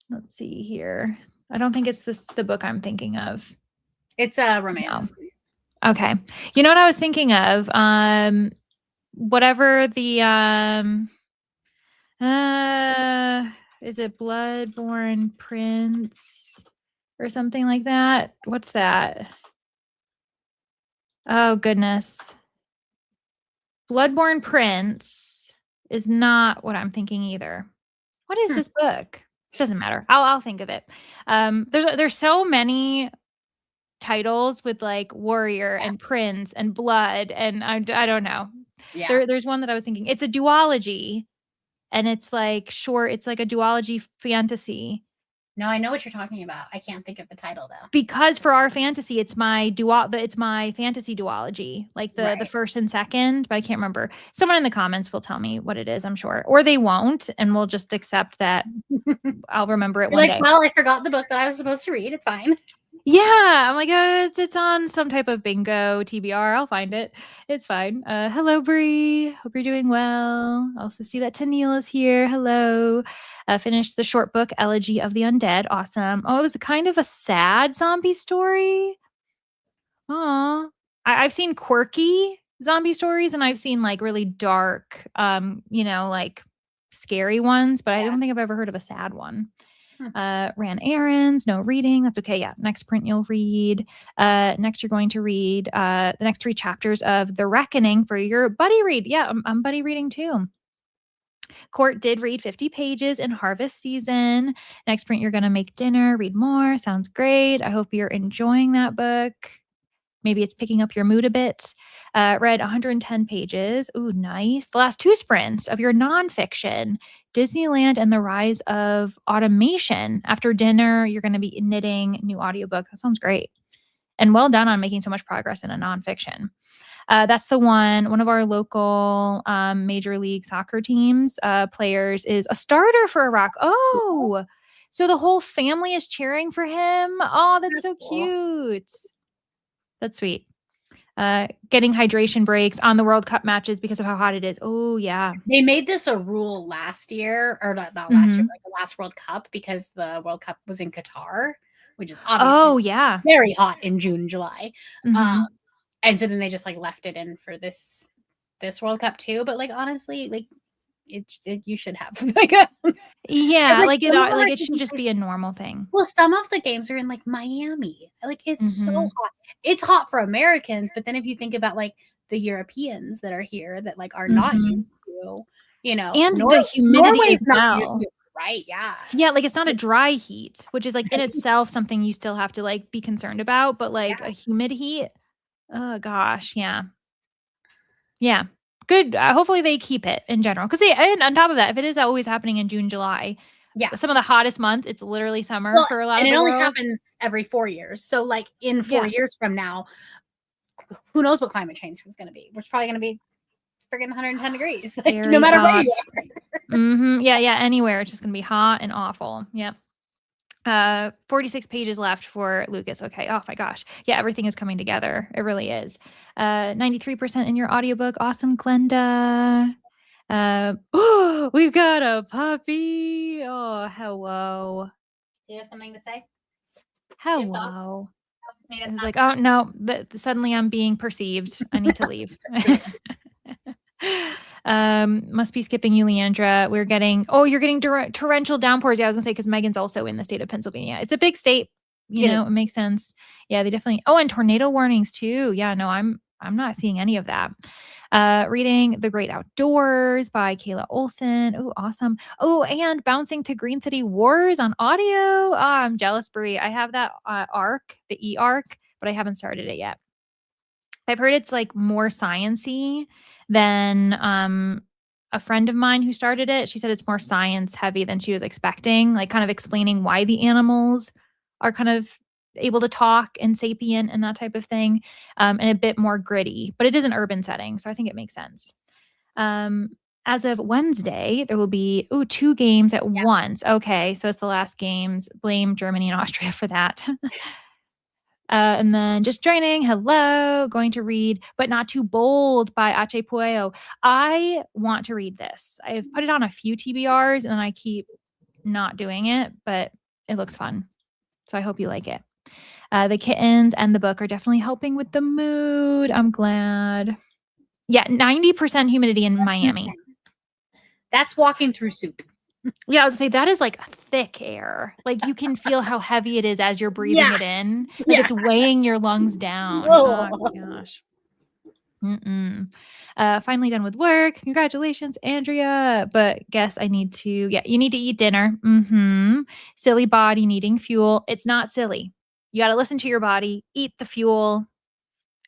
Let's see here. I don't think it's the book I'm thinking of. It's a No. romance. Okay. You know what I was thinking of? Whatever the is it Bloodborne Prince or something like that? What's that? Oh goodness. Bloodborne Prince is not what I'm thinking either. What is this book? Doesn't matter. I'll think of it. There's so many titles with like warrior and prince and blood, and I don't know. Yeah. There's one that I was thinking. It's a duology, and it's like short. It's like a duology fantasy. No, I know what you're talking about. I can't think of the title though. Because for our fantasy, it's my fantasy duology, like the first and second, but I can't remember. Someone in the comments will tell me what it is, I'm sure, or they won't, and we'll just accept that. I'll remember it You're one like, day. well, I forgot the book that I was supposed to read. It's fine. Yeah, I'm like, it's on some type of bingo TBR. I'll find it. It's fine. Hello, Bree. Hope you're doing well. Also see that Tennille is here. Hello. Finished the short book Elegy of the Undead. Awesome. Oh, it was kind of a sad zombie story. Oh, I've seen quirky zombie stories, and I've seen like really dark, like scary ones, but I don't think I've ever heard of a sad one. Ran errands, no reading. That's okay. Yeah. Next print you'll read. Next you're going to read the next 3 chapters of The Reckoning for your buddy read. Yeah, I'm buddy reading too. Court did read 50 pages in harvest season. Next print you're going to make dinner, read more. Sounds great. I hope you're enjoying that book. Maybe it's picking up your mood a bit. Read 110 pages. Ooh, nice. The last 2 sprints of your nonfiction, Disneyland and the Rise of Automation. After dinner, you're going to be knitting new audiobook. That sounds great. And well done on making so much progress in a nonfiction. That's the one of our local Major League Soccer teams players is a starter for Iraq. Oh, so the whole family is cheering for him. Oh, that's so cute. That's sweet. Getting hydration breaks on the World Cup matches because of how hot it is. Oh, yeah. They made this a rule last year, or not last year, like the last World Cup, because the World Cup was in Qatar, which is obviously very hot in June, July. And so then they just like left it in for this World Cup too. But like honestly, like you should have like it should just be a normal thing. Well, some of the games are in like Miami. Like it's so hot. It's hot for Americans, but then if you think about like the Europeans that are here that like are not used to, and the humidity Norway's as well. not used to it, right? Yeah. Yeah, like it's not a dry heat, which is like in itself something you still have to like be concerned about, but like a humid heat, oh gosh, yeah. Yeah. Good. Hopefully they keep it in general. Because and on top of that, if it is always happening in June, July, some of the hottest months, it's literally summer for a lot of the world. And it only happens every 4 years. So like in 4 years from now, who knows what climate change is going to be? It's probably going to be friggin' 110 degrees. Like, no matter where you are. Yeah. Anywhere. It's just going to be hot and awful. Yep. 46 pages left for Lucas. Okay. Oh my gosh. Yeah, everything is coming together. It really is. 93% in your audiobook. Awesome, Glenda. Oh, we've got a puppy. Oh, hello. Do you have something to say? Hello. I was like, oh no, suddenly I'm being perceived. I need to leave. Must be skipping you, Leandra. You're getting torrential downpours. Yeah, I was gonna say because Megan's also in the state of Pennsylvania. It's a big state, it makes sense. Yeah, they definitely. Oh, and tornado warnings too. Yeah, no, I'm not seeing any of that. Reading The Great Outdoors by Kayla Olson. Oh, awesome. Oh, and Bouncing to Green City Wars on audio. Oh, I'm jealous, Brie. I have that arc, the e-arc, but I haven't started it yet. I've heard it's like more science-y than a friend of mine who started it. She said it's more science heavy than she was expecting, like kind of explaining why the animals are kind of able to talk and sapient and that type of thing, and a bit more gritty. But it is an urban setting, so I think it makes sense. Um, as of Wednesday, there will be 2 games at Yeah. once. Okay, so it's the last games. Blame Germany and Austria for that. And then just joining. Hello, going to read, but not too bold by Ache Pueo. I want to read this. I've put it on a few TBRs and then I keep not doing it, but it looks fun. So I hope you like it. The kittens and the book are definitely helping with the mood. I'm glad. Yeah, 90% humidity in Miami. That's walking through soup. Yeah, I was gonna say that is like thick air. Like you can feel how heavy it is as you're breathing Yeah. it in. Like Yeah. it's weighing your lungs down. Oh Oh. gosh. Mm-mm. Finally done with work. Congratulations, Andrea. But guess I need to, yeah, you need to eat dinner. Silly body needing fuel. It's not silly. You got to listen to your body, eat the fuel,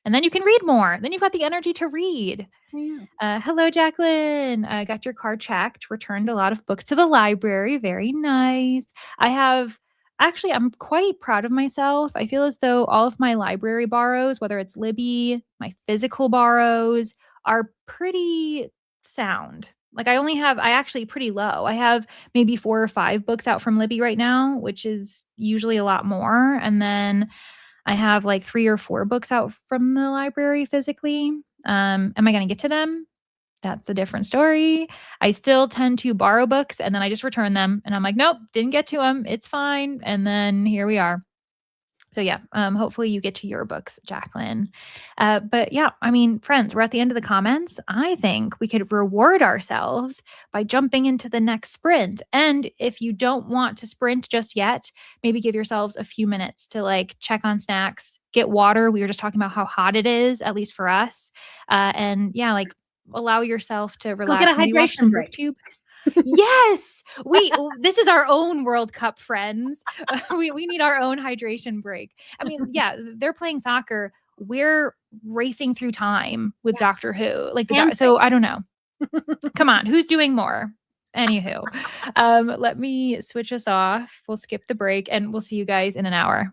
and then you can read more. Then you've got the energy to read. Yeah. Hello, Jacqueline. I got your card checked, returned a lot of books to the library. Very nice. I'm quite proud of myself. I feel as though all of my library borrows, whether it's Libby, my physical borrows, are pretty sound. Like I actually pretty low. I have maybe 4 or 5 books out from Libby right now, which is usually a lot more. And then I have like 3 or 4 books out from the library physically. Am I going to get to them? That's a different story. I still tend to borrow books and then I just return them. And I'm like, nope, didn't get to them. It's fine. And then here we are. So yeah, hopefully you get to your books, Jacqueline. But yeah, I mean, friends, we're at the end of the comments. I think we could reward ourselves by jumping into the next sprint. And if you don't want to sprint just yet, maybe give yourselves a few minutes to like check on snacks, get water. We were just talking about how hot it is, at least for us. And yeah, like allow yourself to Go get a relax. Maybe watch hydration some break. booktube. Yes, this is our own World Cup, friends. We need our own hydration break. I mean, yeah, they're playing soccer. We're racing through time with Yeah. Doctor Who. Like Hamstring. so I don't know. Come on, who's doing more? Anywho, let me switch us off. We'll skip the break and we'll see you guys in an hour.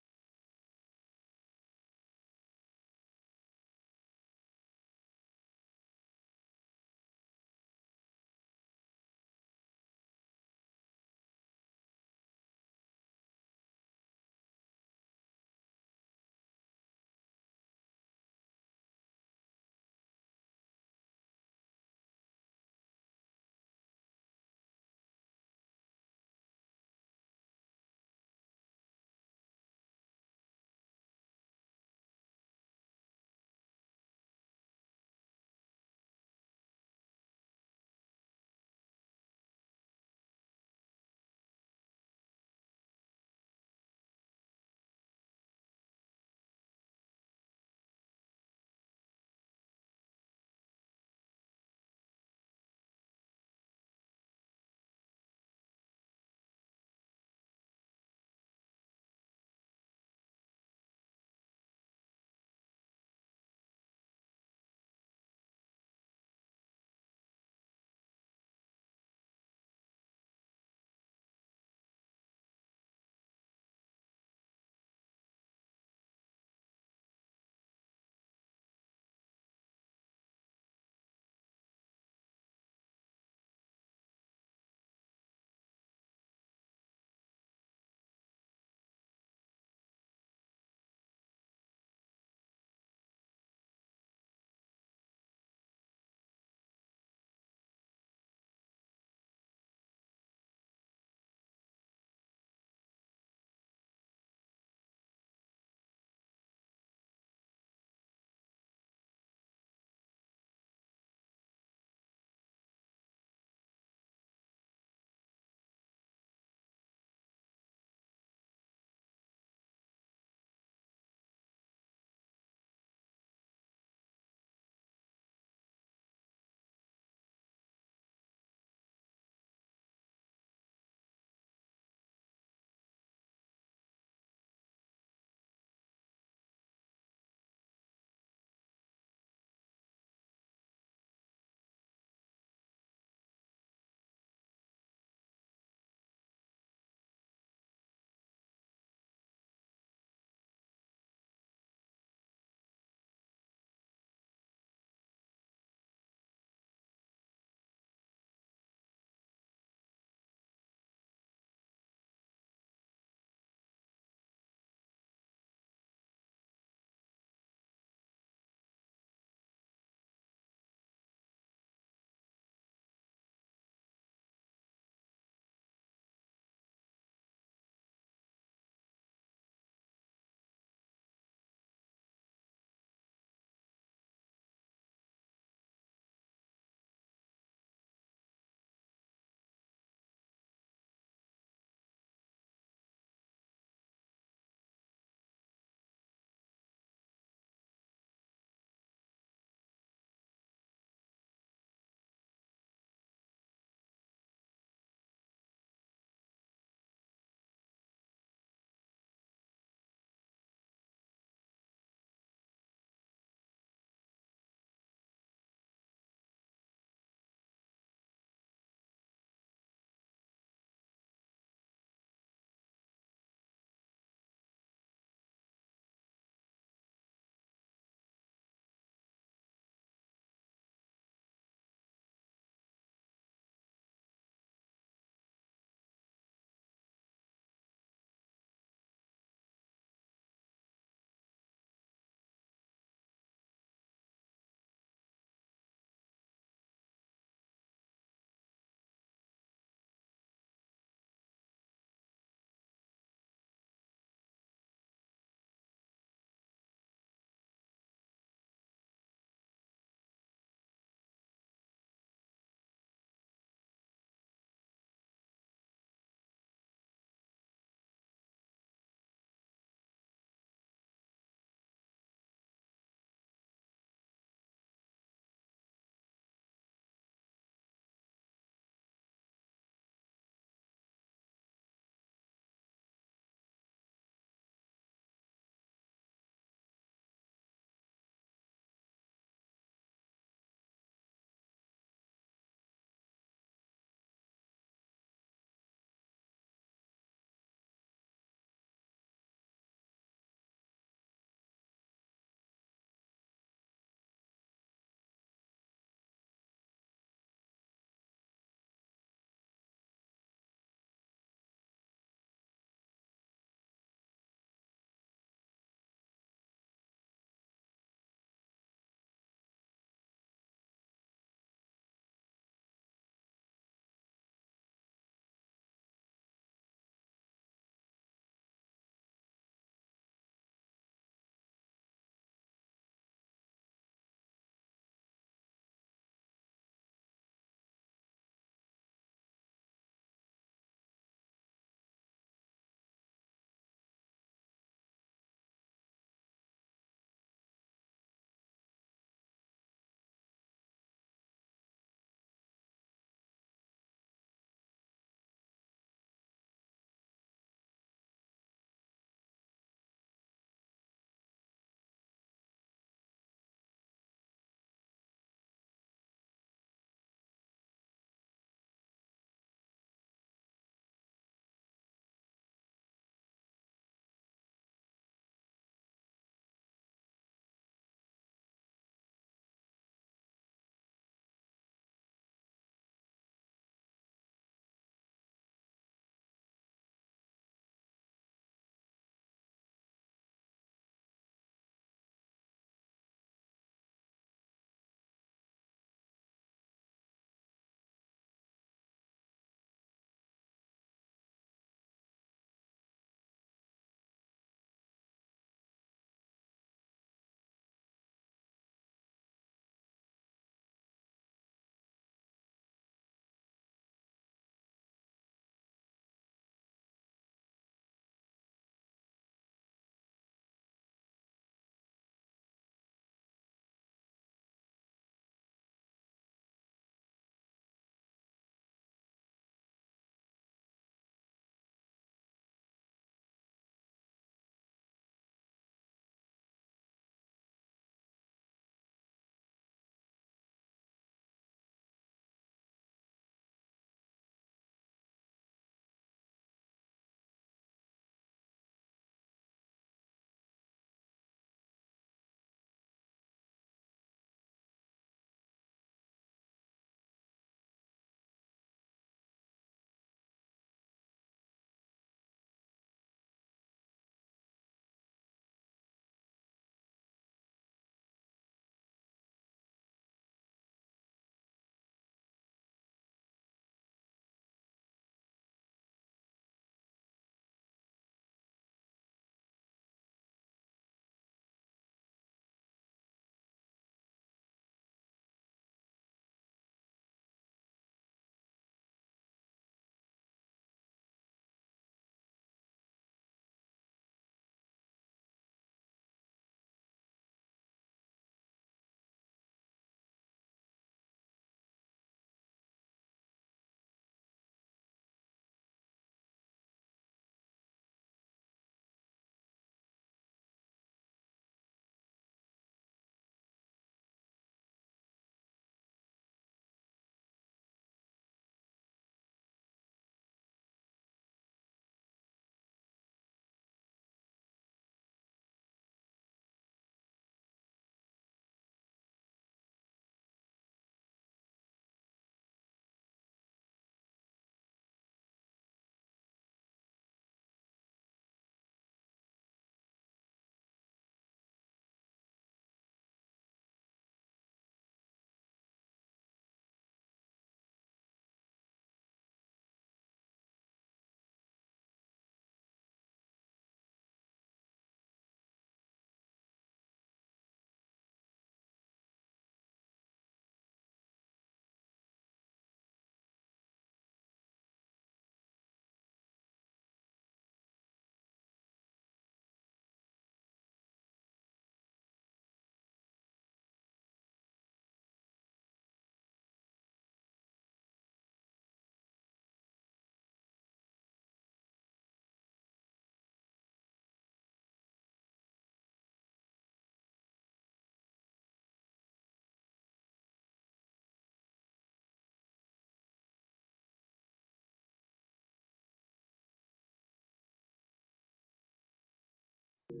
Hello,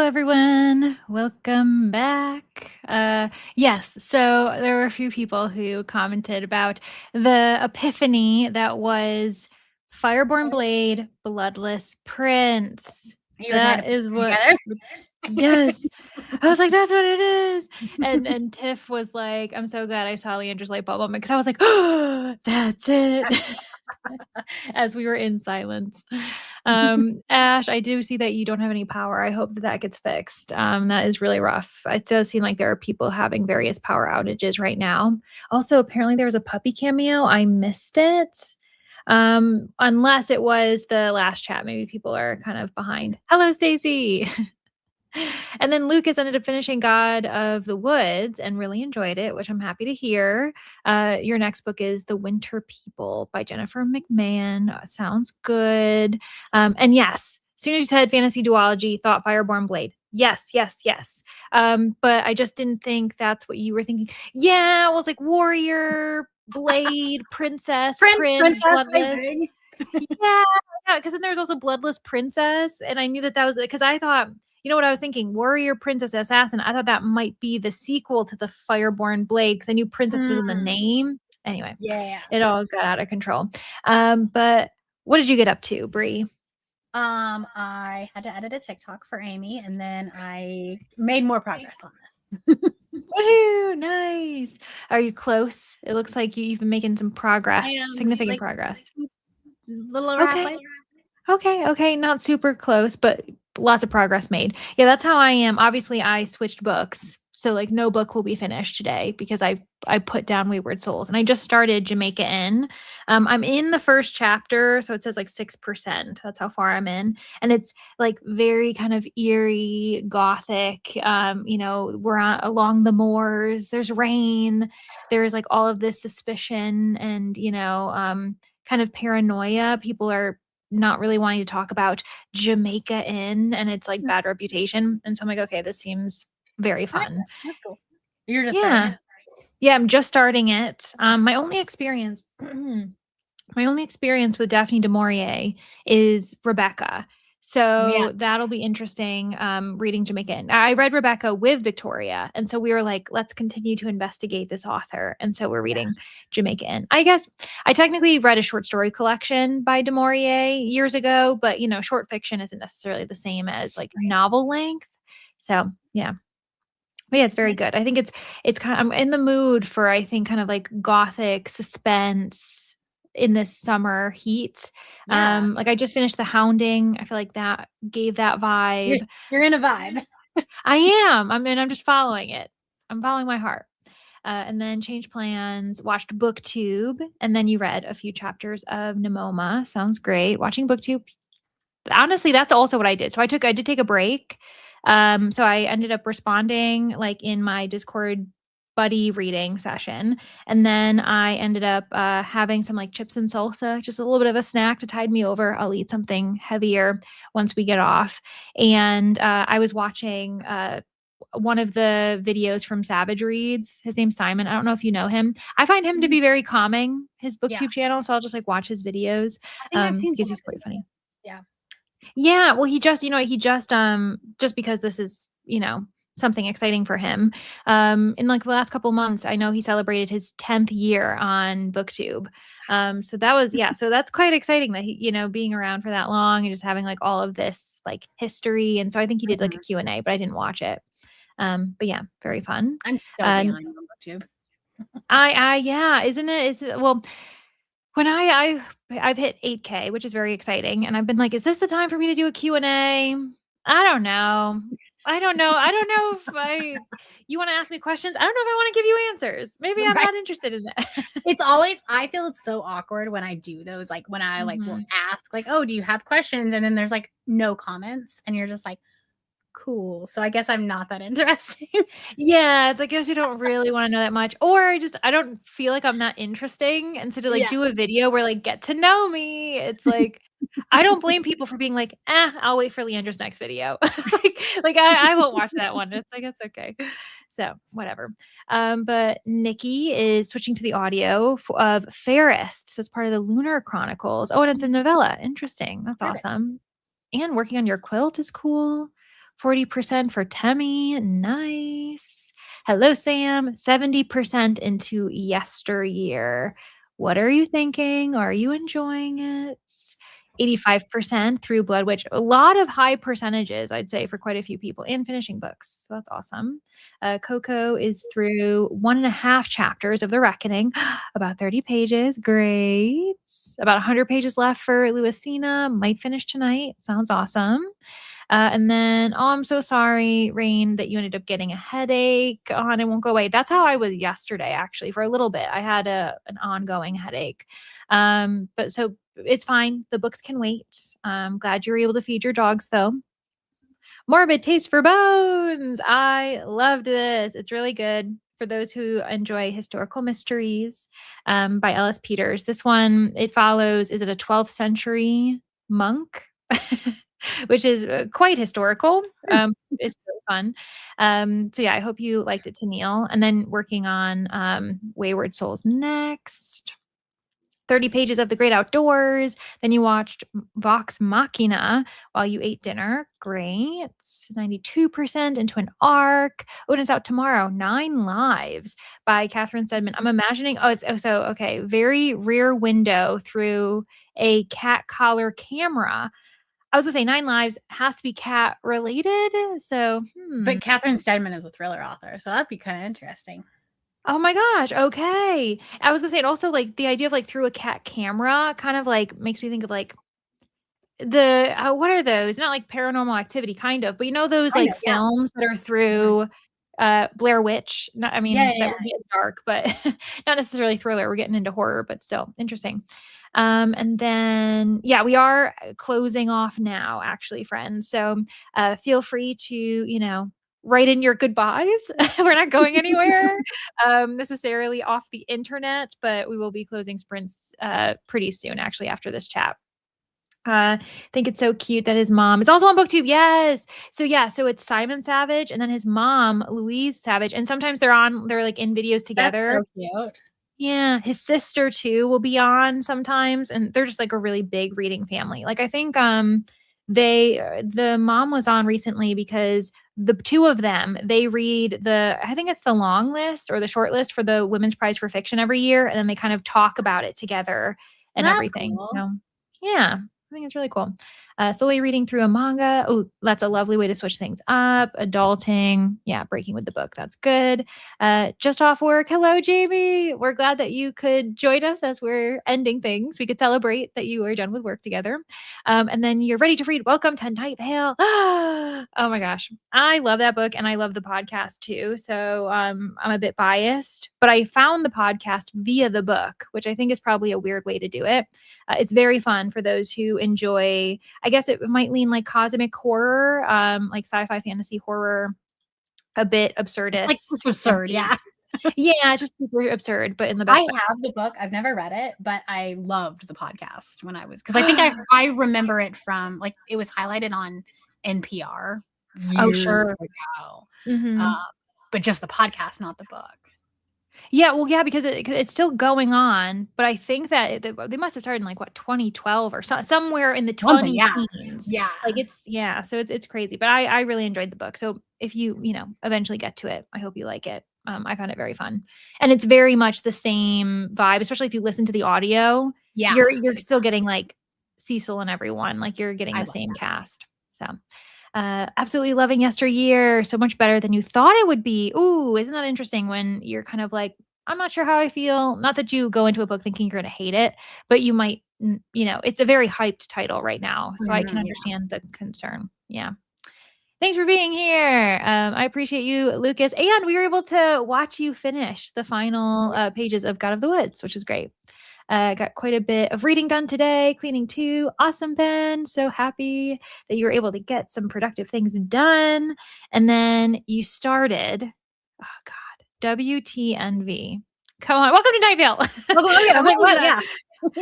everyone. Welcome back. Yes, so there were a few people who commented about the epiphany that was Fireborn Blade, Bloodless Prince. You were trying to That put is it what, together. yes. I was like, that's what it is. And Tiff was like, I'm so glad I saw Leandra's light bulb moment because I was like, oh, that's it. As we were in silence. Ash, I do see that you don't have any power. I hope that that gets fixed. That is really rough. It does seem like there are people having various power outages right now. Also, apparently there was a puppy cameo. I missed it. Unless it was the last chat. Maybe people are kind of behind. Hello, Stacy. And then Lucas ended up finishing God of the Woods and really enjoyed it, which I'm happy to hear. Your next book is The Winter People by Jennifer McMahon. Sounds good. And yes, as soon as you said fantasy duology, thought Fireborn Blade. Yes, yes, yes. But I just didn't think that's what you were thinking. Yeah, well, it's like warrior, blade, princess, prince, Princess, I bloodless. dig. Yeah, yeah, because then there's also Bloodless Princess, and I knew that that was because I thought, you know what I was thinking? Warrior Princess Assassin. I thought that might be the sequel to the Fireborn Blade because I knew Princess was in the name. Anyway, Yeah. it all got out of control. But what did you get up to, Bree? I had to edit a TikTok for Amy, and then I made more progress on this. Woohoo! Nice. Are you close? It looks like you've been making some I progress, am significant like progress. a little over Okay. halfway. Okay, not super close, but lots of progress made. Yeah, that's how I am. Obviously, I switched books. So like no book will be finished today because I put down Wayward Souls and I just started Jamaica Inn. I'm in the first chapter, so it says like 6%. That's how far I'm in. And it's like very kind of eerie, gothic. We're along the moors, there's rain, there's like all of this suspicion and kind of paranoia. People are not really wanting to talk about Jamaica Inn and its like bad reputation. And so I'm like, okay, this seems very I like fun. that. That's cool. You're just starting Yeah. it. Yeah, I'm just starting it. My only experience my only experience with Daphne du Maurier is Rebecca. So Yes. that'll be interesting reading Jamaican. I read Rebecca with Victoria. And so we were like, let's continue to investigate this author. And so we're Yeah. reading Jamaican. I guess I technically read a short story collection by du Maurier years ago, but short fiction isn't necessarily the same as like Right. novel length. So yeah. But yeah, it's very Nice. good. I think it's kind of, I'm in the mood for I think kind of like gothic suspense in this summer heat. Yeah. Like I just finished The Hounding. I feel like that gave that You're, vibe. you're in a vibe. I am. I mean, I'm just following it. I'm following my heart. And then changed plans, watched BookTube, and then you read a few chapters of Nemoma. Sounds great. Watching BookTube. Honestly, that's also what I did. So I did take a break. So I ended up responding like in my Discord buddy reading session. And then I ended up having some like chips and salsa, just a little bit of a snack to tide me over. I'll eat something heavier once we get off. And I was watching one of the videos from Savage Reads. His name's Simon. I don't know if you know him. I find him to be very calming, his Yeah. BookTube channel. So I'll just like watch his videos I think I've seen because some of he's his quite funny. videos. Yeah. Yeah, well, just because this is, something exciting for him. In like the last couple months, I know he celebrated his 10th year on BookTube. So that was, yeah, so that's quite exciting that he, being around for that long and just having like all of this like history. And so I think he did like a Mhm. Q&A, but I didn't watch it. But yeah, very fun. I'm so Uh, behind on BookTube. yeah, isn't it? Well, when I've hit 8K, which is very exciting, and I've been like, "Is this the time for me to do a Q&A?" I don't know. I don't know. I don't know if you wanna ask me questions? I don't know if I wanna give you answers. Maybe I'm Right. not interested in that. It's always, I feel it's so awkward when I do those, like when I like will Mhm. ask like, "Oh, do you have questions?" And then there's like no comments and you're just like, "Cool." So I guess I'm not that interesting. Yeah, it's I guess you don't really wanna know that much, or I don't feel like I'm not interesting, and so to, like, Yeah. do a video where, like, "Get to know me," it's like I don't blame people for being like, I'll wait for Leandra's next video." Like I won't watch that one. It's like, "It's okay." So whatever. But Nikki is switching to the audio of Fairest. So it's part of the Lunar Chronicles. Oh, and it's a novella. Interesting. That's Perfect. awesome. And working on your quilt is cool. 40% for Temmie. Nice. Hello, Sam. 70% into yesteryear. What are you thinking? Are you enjoying it? 85% through Blood Witch. A lot of high percentages, I'd say, for quite a few people, and finishing books. So that's awesome. Coco is through 1.5 chapters of The Reckoning, about 30 pages. Great. About 100 pages left for Luisina. Might finish tonight. Sounds awesome. And then, oh, I'm so sorry, Rain, that you ended up getting a headache. Oh, and it won't go away. That's how I was yesterday, actually, for a little bit. I had an ongoing headache. But so it's fine. The books can wait. I'm glad you were able to feed your dogs, though. Morbid Taste for Bones. I loved this. It's really good for those who enjoy historical mysteries by Ellis Peters. This one, it follows, is it a 12th century monk? Which is quite historical. It's really fun. So yeah, I hope you liked it, Tennille. And then working on Wayward Souls next. 30 pages of The Great Outdoors. Then you watched Vox Machina while you ate dinner. Great. 92% into an arc. Oh, and it's out tomorrow. 9 Lives by Catherine Sedman. I'm imagining, okay. Very Rear Window through a cat collar camera. I was gonna say 9 Lives has to be cat related. So, But Catherine Stedman is a thriller author, so that'd be kind of interesting. Oh my gosh. Okay. I was gonna say it also like the idea of like through a cat camera kind of like makes me think of like the what are those? Not like Paranormal Activity, kind of, but you know those I know, like yeah. films that are through Blair Witch. Not, I Yeah, mean, yeah, that yeah. would be dark, but not necessarily thriller. We're getting into horror, but still interesting. And then yeah, we are closing off now, actually, friends. So feel free to, write in your goodbyes. We're not going anywhere necessarily off the internet, but we will be closing Sprints pretty soon, actually, after this chat. Think it's so cute that his mom is also on BookTube. Yes. So yeah, so it's Simon Savage and then his mom, Louise Savage. And sometimes they're like in videos That's together. so cute. Yeah, his sister too will be on sometimes, and they're just like a really big reading family. Like I think the mom was on recently because the two of them, they read I think it's the long list or the short list for the Women's Prize for Fiction every year, and then they kind of talk about it together and That's everything. cool. So yeah, I think it's really cool. Slowly reading through a manga. Oh, that's a lovely way to switch things up. Adulting. Yeah, breaking with the book. That's good. Just off work. Hello, Jamie. We're glad that you could join us as we're ending things. We could celebrate that you are done with work together. And then you're ready to read Welcome to Night Vale. Oh my gosh. I love that book and I love the podcast too. So I'm a bit biased, but I found the podcast via the book, which I think is probably a weird way to do it. It's very fun for those who enjoy, I guess it might lean like cosmic horror, like sci-fi fantasy horror, a bit Like absurdist. it's absurd, yeah. Yeah, just super absurd, but in the I best way. have the book. I've never read it, but I loved the podcast when I was because I think I remember it from like it was highlighted on NPR Oh, years sure. ago. Mhm. But just the podcast, not the book. Yeah, well, yeah, because it's still going on, but I think that they must have started in like what 2012 or somewhere in the Something, 20 yeah. teens. Yeah. Like so it's crazy. But I really enjoyed the book. So if you eventually get to it, I hope you like it. I found it very fun, and it's very much the same vibe. Especially if you listen to the audio, Yeah. you're still getting like Cecil and everyone. Like you're getting I the love same that. cast. So. Absolutely loving yesteryear. So much better than you thought it would be. Ooh, isn't that interesting when you're kind of like, I'm not sure how I feel. Not that you go into a book thinking you're going to hate it, but you might, it's a very hyped title right now. So I can Mhm, yeah. understand the concern. Yeah. Thanks for being here. I appreciate you, Lucas. And we were able to watch you finish the final pages of God of the Woods, which is great. Got quite a bit of reading done today, cleaning too. Awesome, Ben. So happy that you were able to get some productive things done. And then you started, oh God, WTNV. Come on. Welcome to Night Vale. Oh, yeah. I was like, what? Yeah.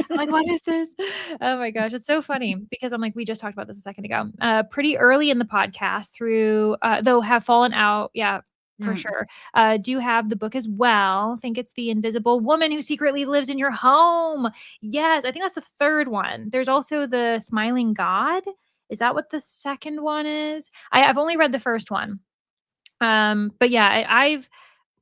I'm like, what is this? Oh my gosh, it's so funny because I'm like, we just talked about this a second ago. Pretty early in the podcast through, though have fallen out. Yeah, for Mhm. sure. Do have the book as well. I think it's The Invisible Woman Who Secretly Lives in Your Home. Yes, I think that's the third one. There's also The Smiling God. Is that what the second one is? I've only read the first one. But yeah,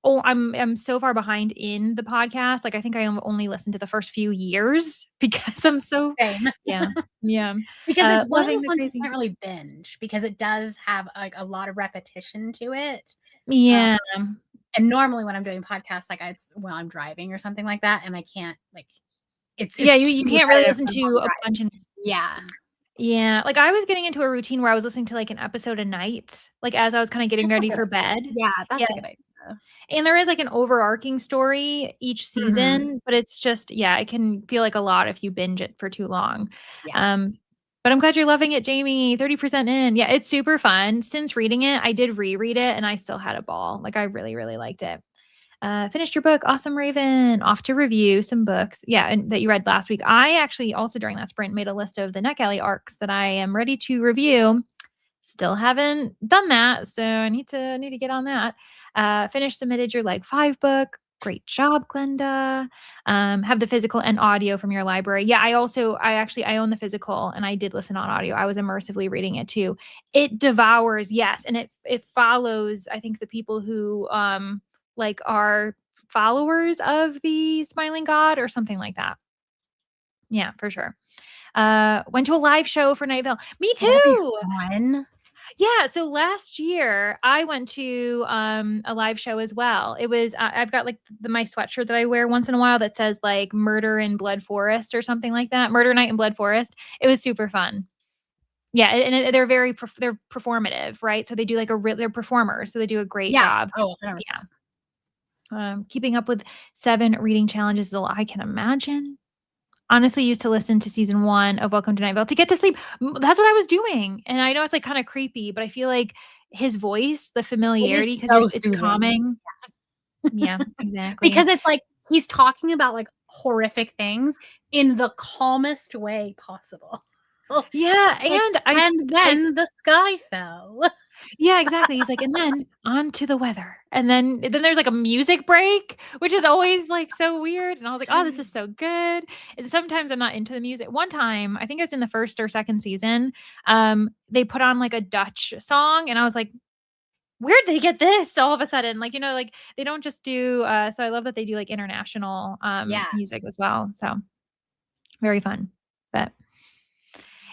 I'm so far behind in the podcast. Like I think I only listened to the first few years because I'm so Same. yeah. Yeah. Because it's one of Loving those the ones you crazy. can't really binge because it does have, like, a lot of repetition to it. Uh, Yeah. and normally when I'm doing podcasts, like, it's when I'm driving or something like that, and I can't, like, Yeah, it's you too can't really repetitive listen for a to long a drive. bunch of Yeah. yeah, like, I was getting into a routine where I was listening to, like, an episode a night, like, as I was kinda getting That's a ready good for idea. bed. Yeah, Yeah, that's a good idea. and there is, like, an overarching story each Mhm. season, but it's just yeah, it can feel like a lot if you binge it for too long. Yeah. Um, but I'm glad you're loving it, Jamie, 30% in. Yeah, it's super fun. Since reading it, I did reread it, and I still had a ball. Like, I really, really liked it. Finished your book, Awesome Raven. Off to review some books. Yeah, and that you read last week. I actually also during that sprint made a list of the NetGalley arcs that I am ready to review. Still haven't done that, so I need to get on that. Finished submitted your Leg 5 book. Great job, Glenda. Have the physical and audio from your library. Yeah, I own the physical and I did listen on audio. I was immersively reading it too. It devours, yes, and it follows, I think, the people who like are followers of the Smiling God or something like that. Yeah, for sure. Went to a live show for Night Vale. Me Oh, that'd be too. fun. Yeah, so last year I went to a live show as well. It was I've got like my sweatshirt that I wear once in a while that says like Murder in Blood Forest or something like that. Murder Night in Blood Forest. It was super fun. Yeah, they're they're performative, right? So they do like they're performers, so they do a great Yeah. job. Oh, Yeah. 100%. Keeping up with 7 reading challenges is a lot I can imagine. Honestly used to listen to season 1 of Welcome to Night Vale to get to sleep. That's what I was doing, and I know it's, like, kinda creepy, but I feel like his voice, the It familiarity, is 'cause so it's soothing. calming. Yeah, exactly. Because it's like he's talking about, like, horrific things in the calmest way possible. Yeah, It's like, and "And I then the sky fell." yeah, exactly. He's like, "And then on to the weather." And then there's, like, a music break, which is always, like, so weird, and I was like, "Oh, this is so good." And sometimes I'm not into the music. One time, I think it's in the 1st or 2nd season, they put on, like, a Dutch song, and I was like, "Where'd they get this all of a sudden?" Like, like, they don't just do, so I love that they do, like, international, Yeah. music as well, so very fun. But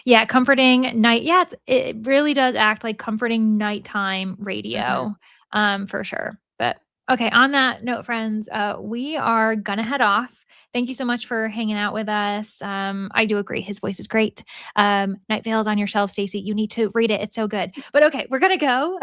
yeah, comforting night yeah, it really does act like comforting nighttime Mhm. radio, for sure. But, okay, on that note, friends, we are gonna head off. Thank you so much for hanging out with us. I do agree, his voice is great. Night Vale's on your shelf, Stacey. You need to read it, it's so good. But, okay, we're gonna go.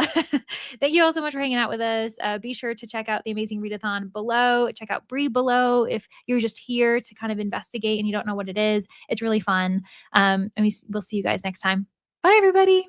Thank you all so much for hanging out with us. Be sure to check out the amazing readathon below. Check out Bree below if you're just here to kind of investigate and you don't know what it is. It's really fun. And we'll see you guys next time. Bye, everybody.